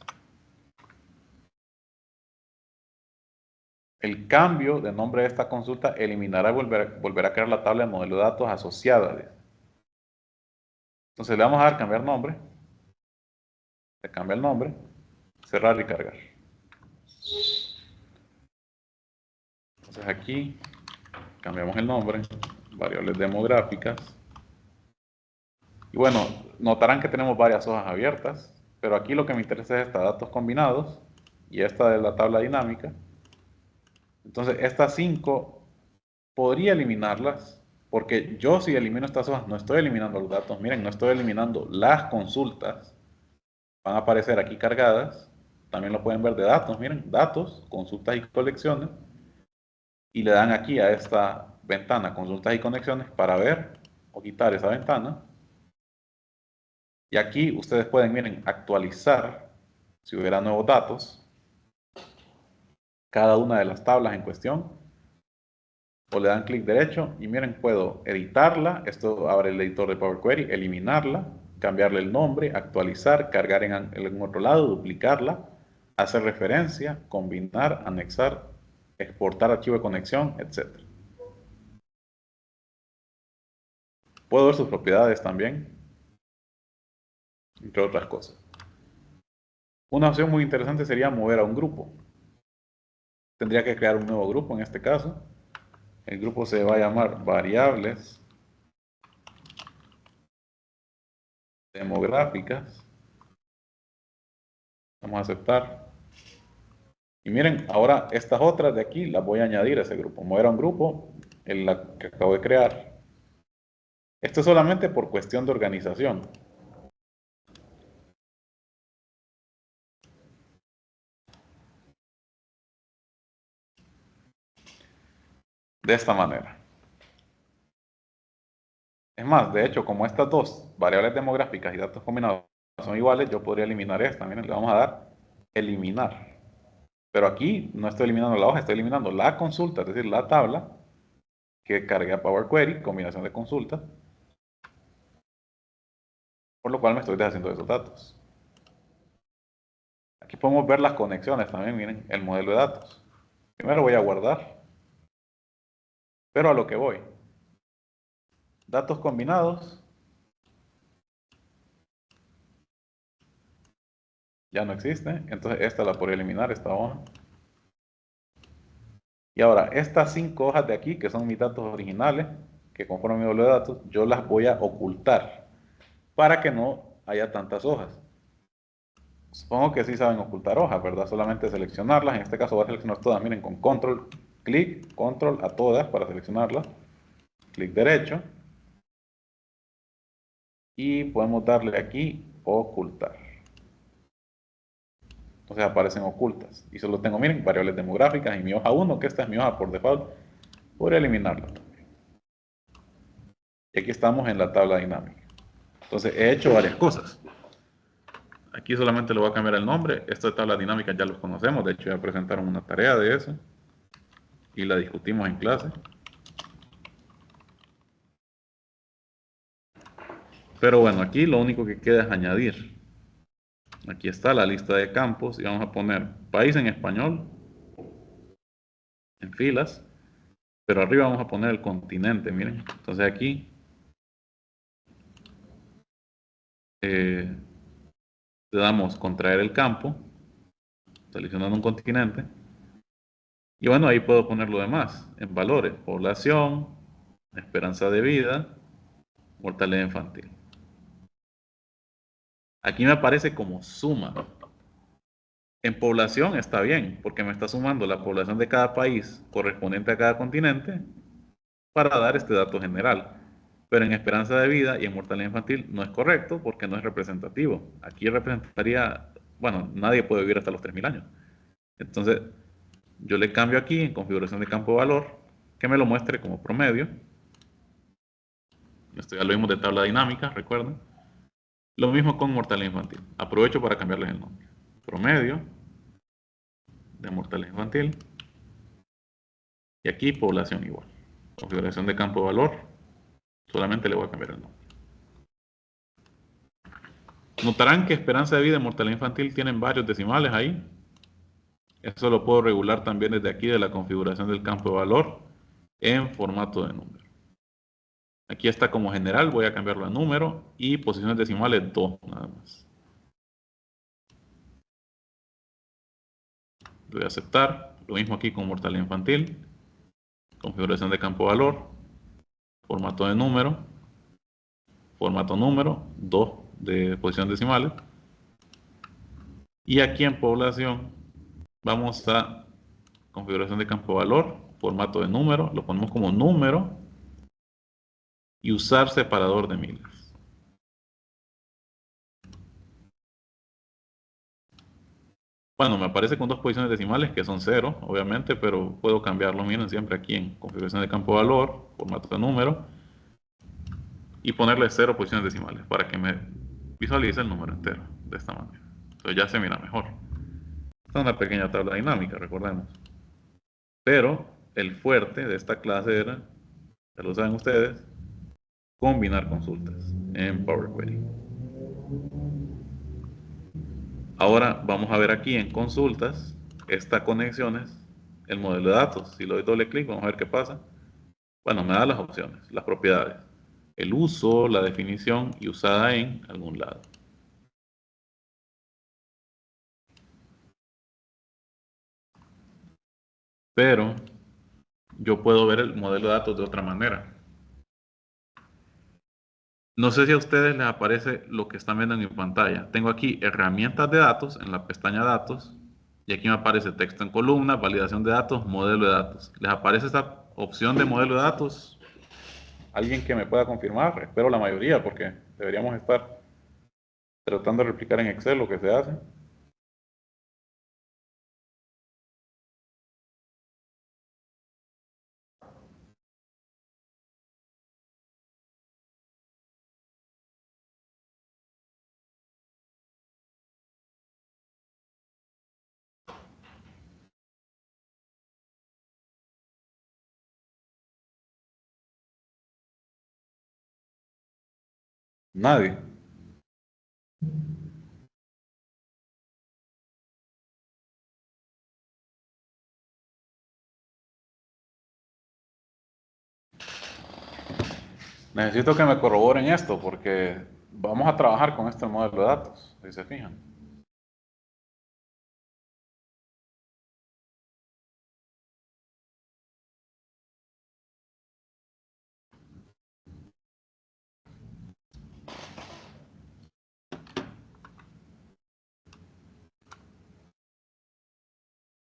El cambio de nombre de esta consulta eliminará y volverá a crear la tabla de modelo de datos asociada. Entonces le vamos a dar cambiar nombre. Se cambia el nombre. Cerrar y cargar. Entonces aquí cambiamos el nombre. Variables demográficas. Y bueno, notarán que tenemos varias hojas abiertas. Pero aquí lo que me interesa es esta datos combinados. Y esta de la tabla dinámica. Entonces estas 5 podría eliminarlas, porque yo si elimino estas hojas no estoy eliminando los datos, miren, no estoy eliminando las consultas, van a aparecer aquí cargadas, también lo pueden ver de datos, miren, datos, consultas y colecciones, y le dan aquí a esta ventana, consultas y conexiones, para ver o quitar esa ventana, y aquí ustedes pueden, miren, actualizar, si hubiera nuevos datos, cada una de las tablas en cuestión, o le dan clic derecho y miren, puedo editarla, esto abre el editor de Power Query, eliminarla, cambiarle el nombre, actualizar, cargar en otro lado, duplicarla, hacer referencia, combinar, anexar, exportar archivo de conexión, etc. Puedo ver sus propiedades también, entre otras cosas. Una opción muy interesante sería mover a un grupo. Tendría que crear un nuevo grupo en este caso. El grupo se va a llamar variables demográficas. Vamos a aceptar. Y miren, ahora estas otras de aquí las voy a añadir a ese grupo. Mover a un grupo, en la que acabo de crear. Esto es solamente por cuestión de organización. De esta manera. Es más, de hecho, como estas dos variables demográficas y datos combinados son iguales, yo podría eliminar esta. Miren, le vamos a dar eliminar. Pero aquí no estoy eliminando la hoja, estoy eliminando la consulta, es decir, la tabla que cargué a Power Query, combinación de consultas. por lo cual me estoy deshaciendo de esos datos. Aquí podemos ver las conexiones también, miren, el modelo de datos. Primero voy a guardar, pero a lo que voy. Datos combinados ya no existe, entonces esta la podría eliminar, esta hoja. Y ahora, estas 5 hojas de aquí, que son mis datos originales, que conforman mi modelo de datos, yo las voy a ocultar para que no haya tantas hojas. Supongo que sí saben ocultar hojas, ¿verdad? Solamente seleccionarlas. En este caso voy a seleccionar todas. Miren, con control, clic, control a todas para seleccionarlas. Clic derecho. Y podemos darle aquí ocultar. Entonces aparecen ocultas. Y solo tengo, miren, variables demográficas y mi hoja 1, que esta es mi hoja por default. Podría eliminarla también. Y aquí estamos en la tabla dinámica. Entonces he hecho varias cosas. Aquí solamente le voy a cambiar el nombre. Esta tabla dinámica ya los conocemos. De hecho ya presentaron una tarea de eso. Y la discutimos en clase. Pero bueno, aquí lo único que queda es añadir. Aquí está la lista de campos y vamos a poner país en español en filas. Pero arriba vamos a poner el continente, miren. Entonces aquí le damos contraer el campo, seleccionando un continente. Y bueno, ahí puedo poner lo demás en valores: población, esperanza de vida, mortalidad infantil. Aquí me aparece como suma. En población está bien, porque me está sumando la población de cada país correspondiente a cada continente para dar este dato general. Pero en esperanza de vida y en mortalidad infantil no es correcto porque no es representativo. Aquí representaría, bueno, nadie puede vivir hasta los 3000 años. Entonces, yo le cambio aquí en configuración de campo de valor que me lo muestre como promedio. Esto ya lo vimos de tabla dinámica, recuerden. Lo mismo con mortalidad infantil. Aprovecho para cambiarles el nombre. Promedio de mortalidad infantil. Y aquí población igual. Configuración de campo de valor. Solamente le voy a cambiar el nombre. Notarán que esperanza de vida y mortalidad infantil tienen varios decimales ahí. Eso lo puedo regular también desde aquí de la configuración del campo de valor en formato de número. Aquí está como general, voy a cambiarlo a número y posiciones decimales 2 nada más. Le voy a aceptar. Lo mismo aquí con mortalidad infantil. Configuración de campo de valor. Formato de número. Formato número. 2 de posiciones decimales. Y aquí en población vamos a configuración de campo de valor. Formato de número. Lo ponemos como número. Y usar separador de miles. Bueno, me aparece con 2 posiciones decimales que son 0, obviamente, pero puedo cambiarlo, miren, siempre aquí en configuración de campo de valor, formato de número, y ponerle 0 posiciones decimales para que me visualice el número entero de esta manera. Entonces ya se mira mejor. Esta es una pequeña tabla dinámica, recordemos. Pero el fuerte de esta clase era, ya lo saben ustedes, combinar consultas en Power Query. Ahora vamos a ver aquí en consultas, esta conexión es el modelo de datos. Si le doy doble clic, vamos a ver qué pasa. Bueno, me da las opciones, las propiedades. El uso, la definición y usada en algún lado. Pero yo puedo ver el modelo de datos de otra manera. No sé si a ustedes les aparece lo que están viendo en mi pantalla. Tengo aquí herramientas de datos en la pestaña datos y aquí me aparece texto en columna, validación de datos, modelo de datos. ¿Les aparece esta opción de modelo de datos? ¿Alguien que me pueda confirmar? Espero la mayoría porque deberíamos estar tratando de replicar en Excel lo que se hace. Nadie. Necesito que me corroboren esto porque vamos a trabajar con este modelo de datos, si se fijan.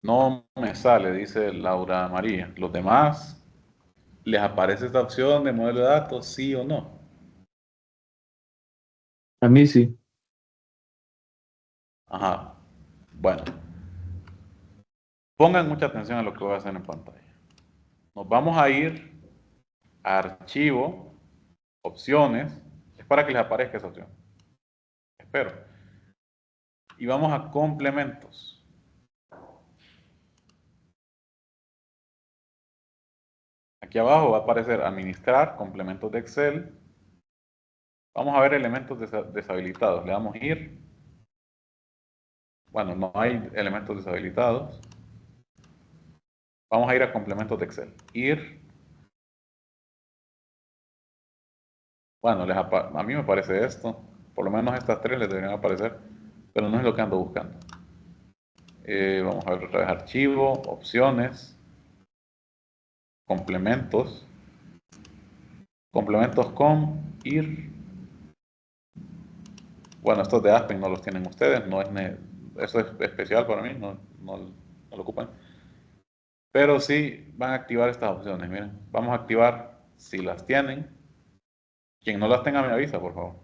No me sale, dice Laura María. Los demás, ¿les aparece esta opción de modelo de datos, sí o no? A mí sí. Ajá. Bueno, pongan mucha atención a lo que voy a hacer en pantalla. Nos vamos a ir a archivo, opciones. Es para que les aparezca esa opción. Espero. Y vamos a complementos. Aquí abajo va a aparecer administrar, complementos de Excel. Vamos a ver elementos deshabilitados. Le damos ir. Bueno, no hay elementos deshabilitados. Vamos a ir a complementos de Excel. Ir. Bueno, a mí me parece esto. Por lo menos estas tres les deberían aparecer. Pero no es lo que ando buscando. Vamos a ver otra vez archivo, opciones, complementos. Complementos con ir. Bueno, estos de Aspen no los tienen ustedes. No es eso es especial para mí. No lo ocupan. Pero sí van a activar estas opciones. Miren, vamos a activar si las tienen. Quien no las tenga me avisa, por favor.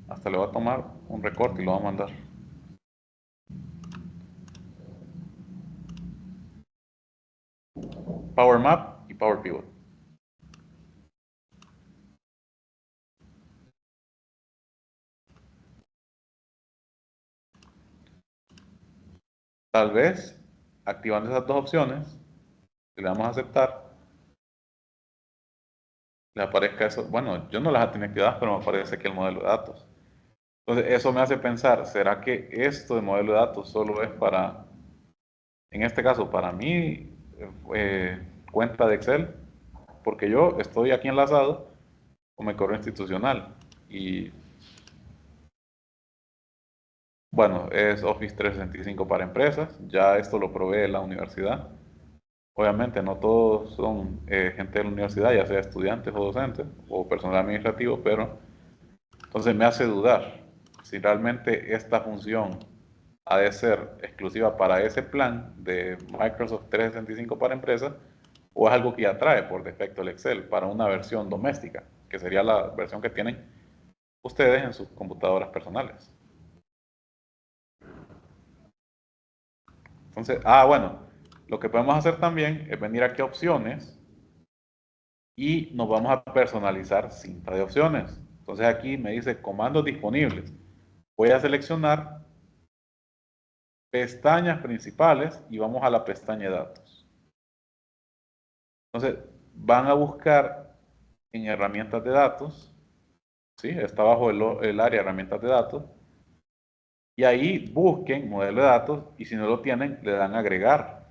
Hasta le voy a tomar un recorte y lo voy a mandar. Power Map y Power Pivot. Tal vez, activando esas dos opciones, si le damos a aceptar, le aparezca eso. Bueno, yo no las tenía activadas, pero me aparece aquí el modelo de datos. Entonces, eso me hace pensar, ¿será que esto de modelo de datos solo es para, en este caso, para mi cuenta de Excel? Porque yo estoy aquí enlazado con mi correo institucional y, bueno, es Office 365 para empresas. Ya esto lo provee la universidad. Obviamente, no todos son gente de la universidad, ya sea estudiantes o docentes o personal administrativo, pero entonces me hace dudar si realmente esta función ha de ser exclusiva para ese plan de Microsoft 365 para empresas o es algo que ya trae por defecto el Excel para una versión doméstica, que sería la versión que tienen ustedes en sus computadoras personales. Entonces, bueno, lo que podemos hacer también es venir aquí a opciones y nos vamos a personalizar cinta de opciones. Entonces aquí me dice comandos disponibles. Voy a seleccionar pestañas principales y vamos a la pestaña de datos. Entonces van a buscar en herramientas de datos, ¿sí? Está abajo el área de herramientas de datos y ahí busquen modelo de datos y si no lo tienen le dan agregar.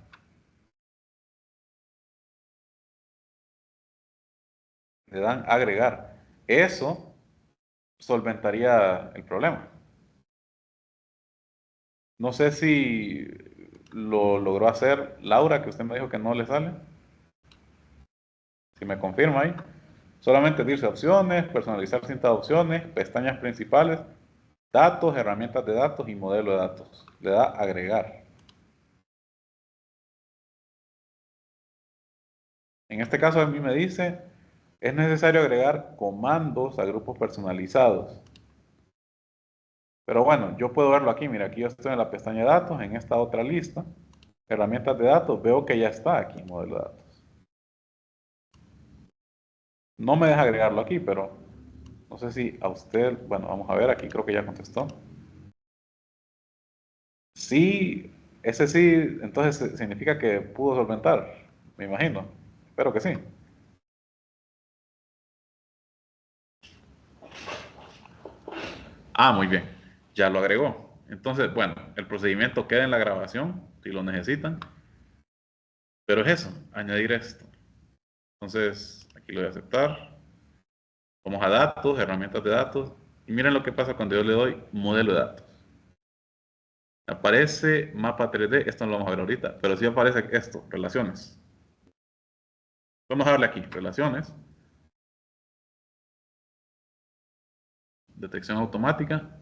Le dan agregar. Eso solventaría el problema. No sé si lo logró hacer Laura, que usted me dijo que no le sale. Si me confirma ahí. Solamente dice opciones, personalizar cinta de opciones, pestañas principales, datos, herramientas de datos y modelo de datos. Le da agregar. En este caso a mí me dice, es necesario agregar comandos a grupos personalizados. Pero bueno, yo puedo verlo aquí. Mira, aquí yo estoy en la pestaña de datos, en esta otra lista. Herramientas de datos, veo que ya está aquí modelo de datos. No me deja agregarlo aquí, pero no sé si a usted, bueno, vamos a ver, aquí creo que ya contestó. Sí, ese sí, entonces significa que pudo solventar, me imagino. Espero que sí. Muy bien, ya lo agregó. Entonces, bueno, el procedimiento queda en la grabación, si lo necesitan. Pero es eso, añadir esto. Entonces, aquí lo voy a aceptar. Vamos a datos, herramientas de datos, y miren lo que pasa cuando yo le doy modelo de datos. Aparece mapa 3D, esto no lo vamos a ver ahorita, pero sí aparece esto, relaciones. Vamos a darle aquí, relaciones. Detección automática.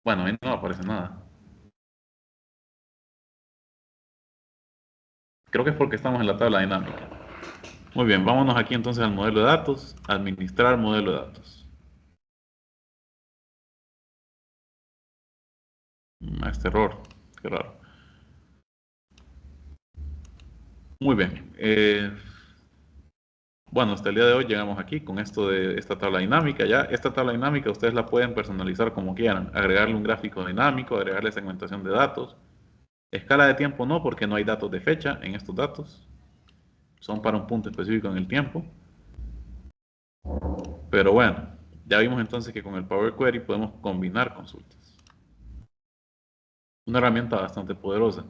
Bueno, ahí no aparece nada. Creo que es porque estamos en la tabla dinámica. Muy bien, vámonos aquí entonces al modelo de datos, administrar modelo de datos. Este error, qué raro. Muy bien. Bueno, hasta el día de hoy llegamos aquí con esto de esta tabla dinámica. Ya esta tabla dinámica ustedes la pueden personalizar como quieran. Agregarle un gráfico dinámico, agregarle segmentación de datos. Escala de tiempo no, porque no hay datos de fecha en estos datos. Son para un punto específico en el tiempo. Pero bueno, ya vimos entonces que con el Power Query podemos combinar consultas. Una herramienta bastante poderosa.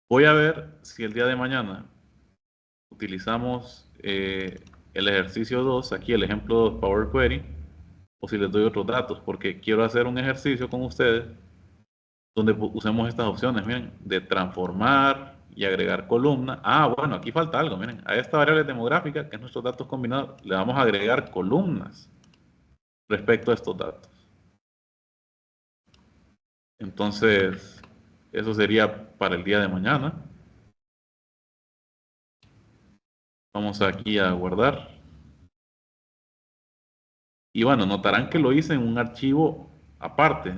Voy a ver si el día de mañana utilizamos el ejercicio 2, aquí el ejemplo 2 Power Query, o si les doy otros datos, porque quiero hacer un ejercicio con ustedes donde usemos estas opciones, miren, de transformar y agregar columna. Ah, bueno, aquí falta algo, miren, a esta variable demográfica, que es nuestros datos combinados, le vamos a agregar columnas respecto a estos datos. Entonces, eso sería para el día de mañana. Vamos aquí a guardar. Y bueno, notarán que lo hice en un archivo aparte.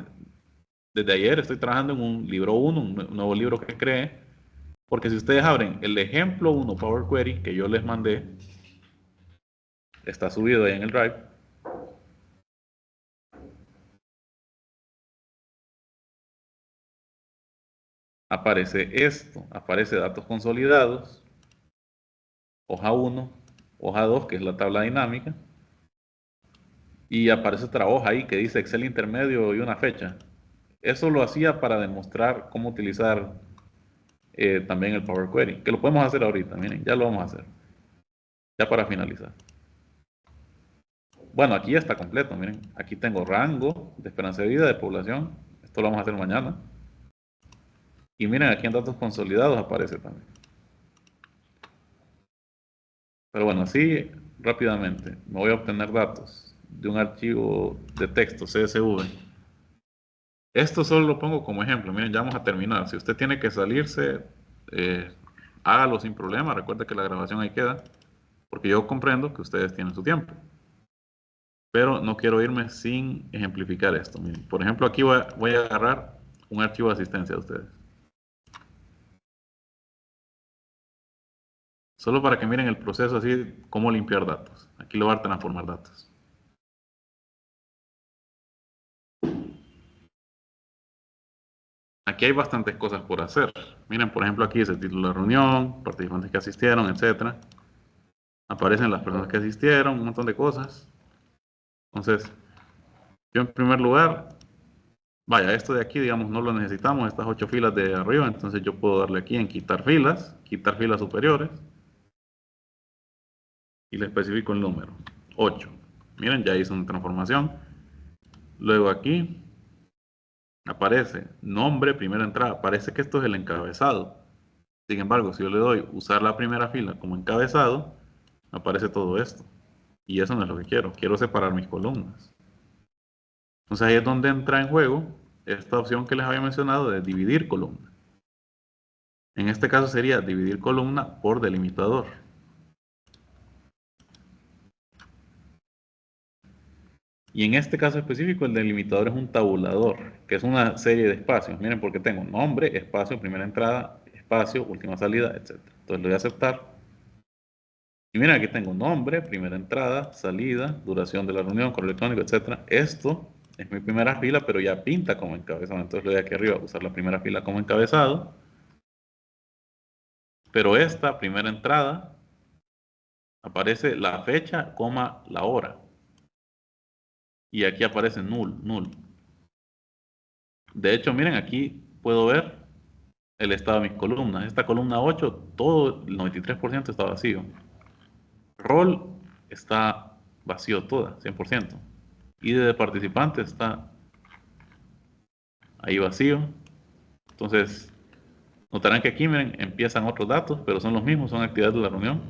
Desde ayer estoy trabajando en un libro 1, un nuevo libro que creé. Porque si ustedes abren el ejemplo 1 Power Query que yo les mandé, está subido ahí en el Drive. Aparece esto, aparece datos consolidados, hoja 1, hoja 2, que es la tabla dinámica, y aparece otra hoja ahí que dice Excel intermedio y una fecha. Eso lo hacía para demostrar cómo utilizar también el Power Query, que lo podemos hacer ahorita, miren, ya lo vamos a hacer, ya para finalizar. Bueno, aquí ya está completo, miren, aquí tengo rango de esperanza de vida de población, esto lo vamos a hacer mañana. Y miren, aquí en datos consolidados aparece también. Pero bueno, así rápidamente me voy a obtener datos de un archivo de texto CSV. Esto solo lo pongo como ejemplo. Miren, ya vamos a terminar. Si usted tiene que salirse, hágalo sin problema. Recuerde que la grabación ahí queda, porque yo comprendo que ustedes tienen su tiempo. Pero no quiero irme sin ejemplificar esto. Miren, por ejemplo, aquí voy a agarrar un archivo de asistencia de ustedes. Solo para que miren el proceso así, cómo limpiar datos. Aquí lo va a transformar datos. Aquí hay bastantes cosas por hacer. Miren, por ejemplo, aquí dice el título de la reunión, participantes que asistieron, etc. Aparecen las personas que asistieron, un montón de cosas. Entonces, yo en primer lugar, vaya, esto de aquí, digamos, no lo necesitamos, estas 8 filas de arriba, entonces yo puedo darle aquí en quitar filas superiores, y le especifico el número, 8. Miren, ya hice una transformación. Luego aquí aparece nombre, primera entrada. Parece que esto es el encabezado. Sin embargo, si yo le doy usar la primera fila como encabezado, aparece todo esto. Y eso no es lo que quiero. Quiero separar mis columnas. Entonces ahí es donde entra en juego esta opción que les había mencionado de dividir columna. En este caso sería dividir columna por delimitador. Y en este caso específico el delimitador es un tabulador, que es una serie de espacios. Miren, porque tengo nombre, espacio, primera entrada, espacio, última salida, etc. Entonces le voy a aceptar. Y miren, aquí tengo nombre, primera entrada, salida, duración de la reunión, correo electrónico, etc. Esto es mi primera fila, pero ya pinta como encabezado. Entonces le doy aquí arriba, usar la primera fila como encabezado. Pero esta primera entrada aparece la fecha, coma, la hora. Y aquí aparece null. De hecho, miren, aquí puedo ver el estado de mis columnas. Esta columna 8, todo el 93% está vacío. Rol está vacío toda, 100%. ID de participante está ahí vacío. Entonces, notarán que aquí, miren, empiezan otros datos, pero son los mismos, son actividades de la reunión.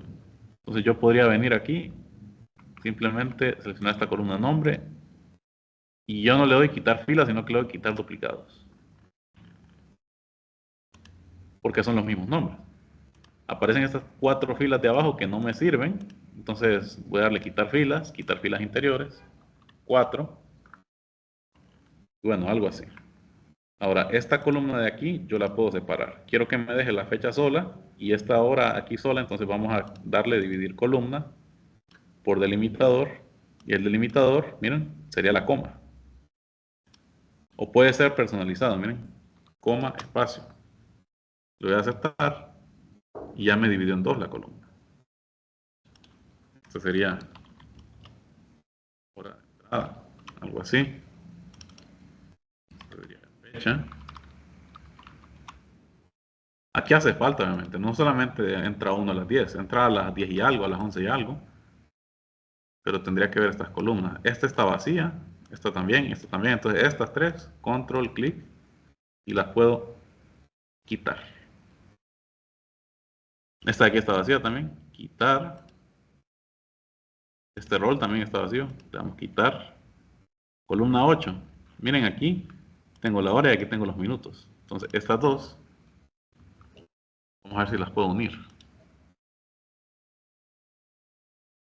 Entonces yo podría venir aquí, simplemente seleccionar esta columna nombre, y yo no le doy quitar filas, sino que le doy quitar duplicados. Porque son los mismos nombres. Aparecen estas 4 filas de abajo que no me sirven, entonces voy a darle quitar filas interiores, 4, y bueno, algo así. Ahora, esta columna de aquí yo la puedo separar. Quiero que me deje la fecha sola y esta hora aquí sola, entonces vamos a darle dividir columna por delimitador, y el delimitador, miren, sería la coma. O puede ser personalizado, miren, coma, espacio. Lo voy a aceptar y ya me dividió en 2 la columna. Esto sería hora de entrada, algo así. Esto sería fecha. Aquí hace falta, obviamente, no solamente entra uno a las 10, entra a las 10 y algo, a las 11 y algo. Pero tendría que ver estas columnas. Esta está vacía, esta también. Entonces estas 3, control, clic, y las puedo quitar. Esta de aquí está vacía también, quitar. Este rol también está vacío, le damos quitar. Columna 8, miren aquí, tengo la hora y aquí tengo los minutos. Entonces estas 2, vamos a ver si las puedo unir.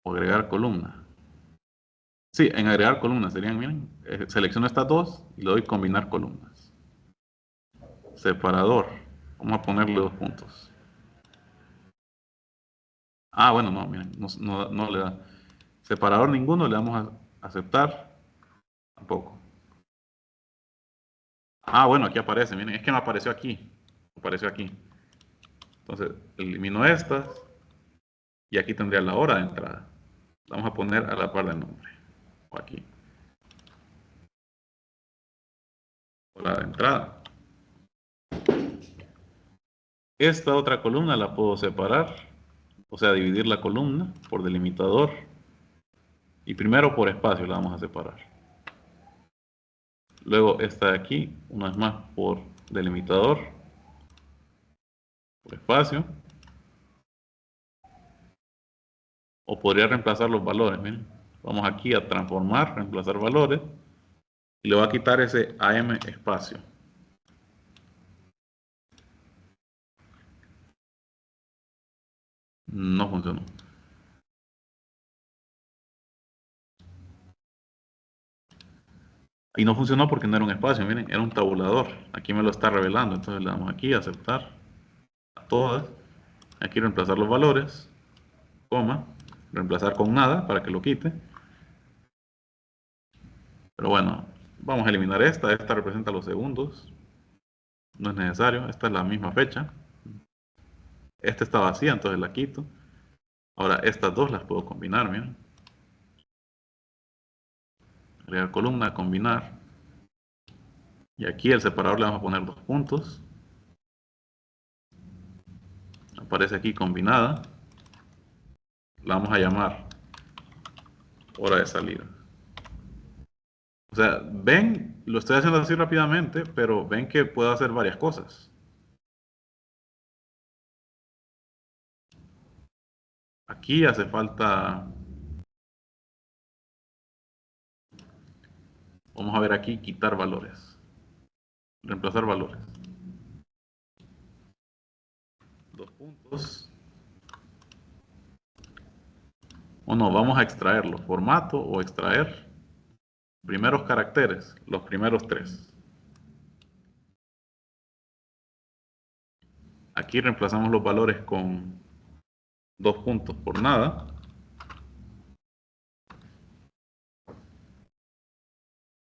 O agregar columna. Sí, en agregar columnas serían, miren, selecciono estas 2 y le doy combinar columnas. Separador, vamos a ponerle 2 puntos. Ah, bueno, no, miren, no le da. Separador ninguno, le damos a aceptar. Tampoco. Ah, bueno, aquí aparece, miren, es que no apareció aquí. Apareció aquí. Entonces, elimino estas. Y aquí tendría la hora de entrada. Vamos a poner a la par del nombre. O aquí. Hora de entrada. Esta otra columna la puedo separar. O sea, dividir la columna por delimitador. Y primero por espacio la vamos a separar. Luego esta de aquí, una vez más por delimitador. Por espacio. O podría reemplazar los valores, miren. Vamos aquí a transformar, reemplazar valores. Y le voy a quitar ese AM espacio. No funcionó. Y no funcionó porque no era un espacio, miren, era un tabulador. Aquí me lo está revelando, entonces le damos aquí a aceptar a todas. Aquí reemplazar los valores, coma, reemplazar con nada para que lo quite. Pero bueno, vamos a eliminar esta. Esta representa los segundos. No es necesario, esta es la misma fecha. Esta está vacía, entonces la quito. Ahora estas 2 las puedo combinar, miren. Agregar columna, combinar. Y aquí el separador le vamos a poner 2 puntos. Aparece aquí combinada. La vamos a llamar hora de salida. O sea, ven, lo estoy haciendo así rápidamente, pero ven que puedo hacer varias cosas. Aquí hace falta... Vamos a ver aquí, quitar valores. Reemplazar valores. 2 puntos. O no, vamos a extraerlo. Formato o extraer. Primeros caracteres, los primeros 3. Aquí reemplazamos los valores con 2 puntos por nada.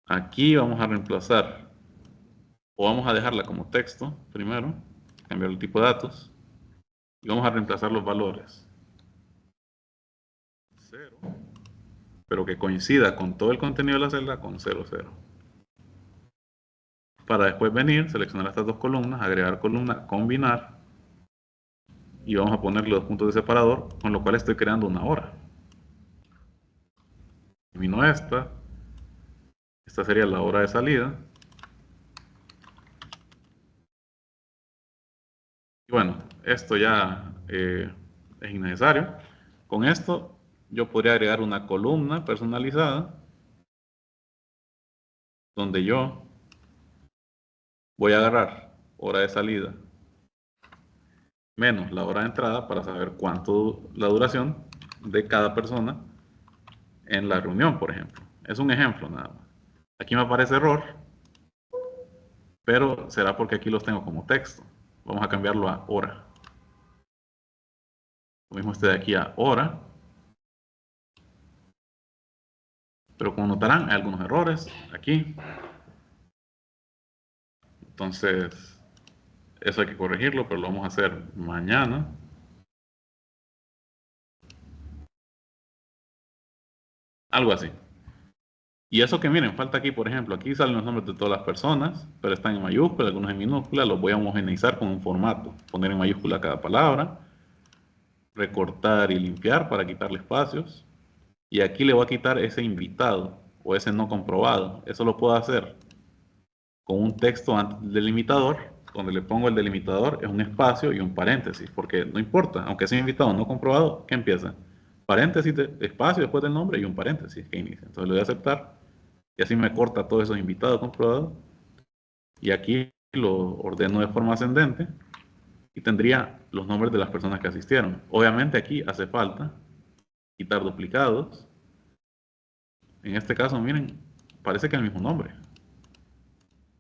Aquí vamos a reemplazar, o vamos a dejarla como texto primero, cambiar el tipo de datos, y vamos a reemplazar los valores. 0, pero que coincida con todo el contenido de la celda con 0, 0. Para después venir, seleccionar estas 2 columnas, agregar columna, combinar, y vamos a ponerle 2 puntos de separador, con lo cual estoy creando una hora. Elimino esta. Esta sería la hora de salida. Y bueno, esto ya es innecesario. Con esto yo podría agregar una columna personalizada donde yo voy a agarrar hora de salida menos la hora de entrada para saber cuánto la duración de cada persona en la reunión, por ejemplo. Es un ejemplo nada más. Aquí me aparece error, pero será porque aquí los tengo como texto. Vamos a cambiarlo a hora. Lo mismo este de aquí a hora. Pero como notarán, hay algunos errores aquí. Entonces, eso hay que corregirlo, pero lo vamos a hacer mañana. Algo así. Y eso que miren, falta aquí, por ejemplo, aquí salen los nombres de todas las personas, pero están en mayúscula, algunos en minúscula, los voy a homogeneizar con un formato. Poner en mayúscula cada palabra, recortar y limpiar para quitarle espacios. Y aquí le voy a quitar ese invitado o ese no comprobado. Eso lo puedo hacer con un texto antes del delimitador, donde le pongo el delimitador, es un espacio y un paréntesis, porque no importa, aunque sea invitado no comprobado, ¿qué empieza? Paréntesis, espacio después del nombre y un paréntesis que inicia. Entonces le voy a aceptar y así me corta todos esos invitados comprobados. Y aquí lo ordeno de forma ascendente y tendría los nombres de las personas que asistieron. Obviamente aquí hace falta quitar duplicados. En este caso, miren, parece que es el mismo nombre.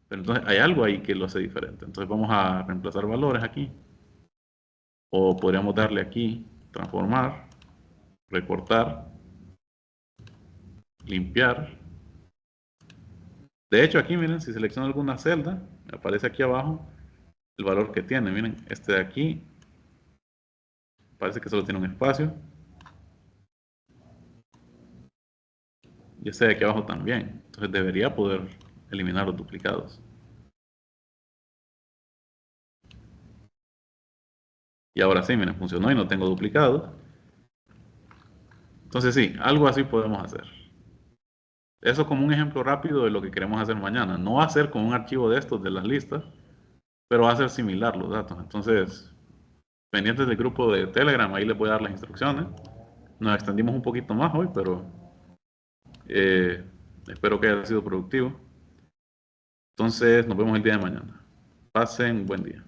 Pero entonces hay algo ahí que lo hace diferente. Entonces vamos a reemplazar valores aquí. O podríamos darle aquí, transformar, recortar, limpiar. De hecho aquí, miren, si selecciono alguna celda, me aparece aquí abajo el valor que tiene. Miren, este de aquí, parece que solo tiene un espacio. Y este de aquí abajo también. Entonces debería poder eliminar los duplicados. Y ahora sí, miren, funcionó y no tengo duplicados. Entonces sí, algo así podemos hacer. Eso como un ejemplo rápido de lo que queremos hacer mañana. No va a ser como un archivo de estos de las listas, pero va a ser similar los datos. Entonces, pendientes del grupo de Telegram, ahí les voy a dar las instrucciones. Nos extendimos un poquito más hoy, pero espero que haya sido productivo. Entonces, nos vemos el día de mañana. Pasen buen día.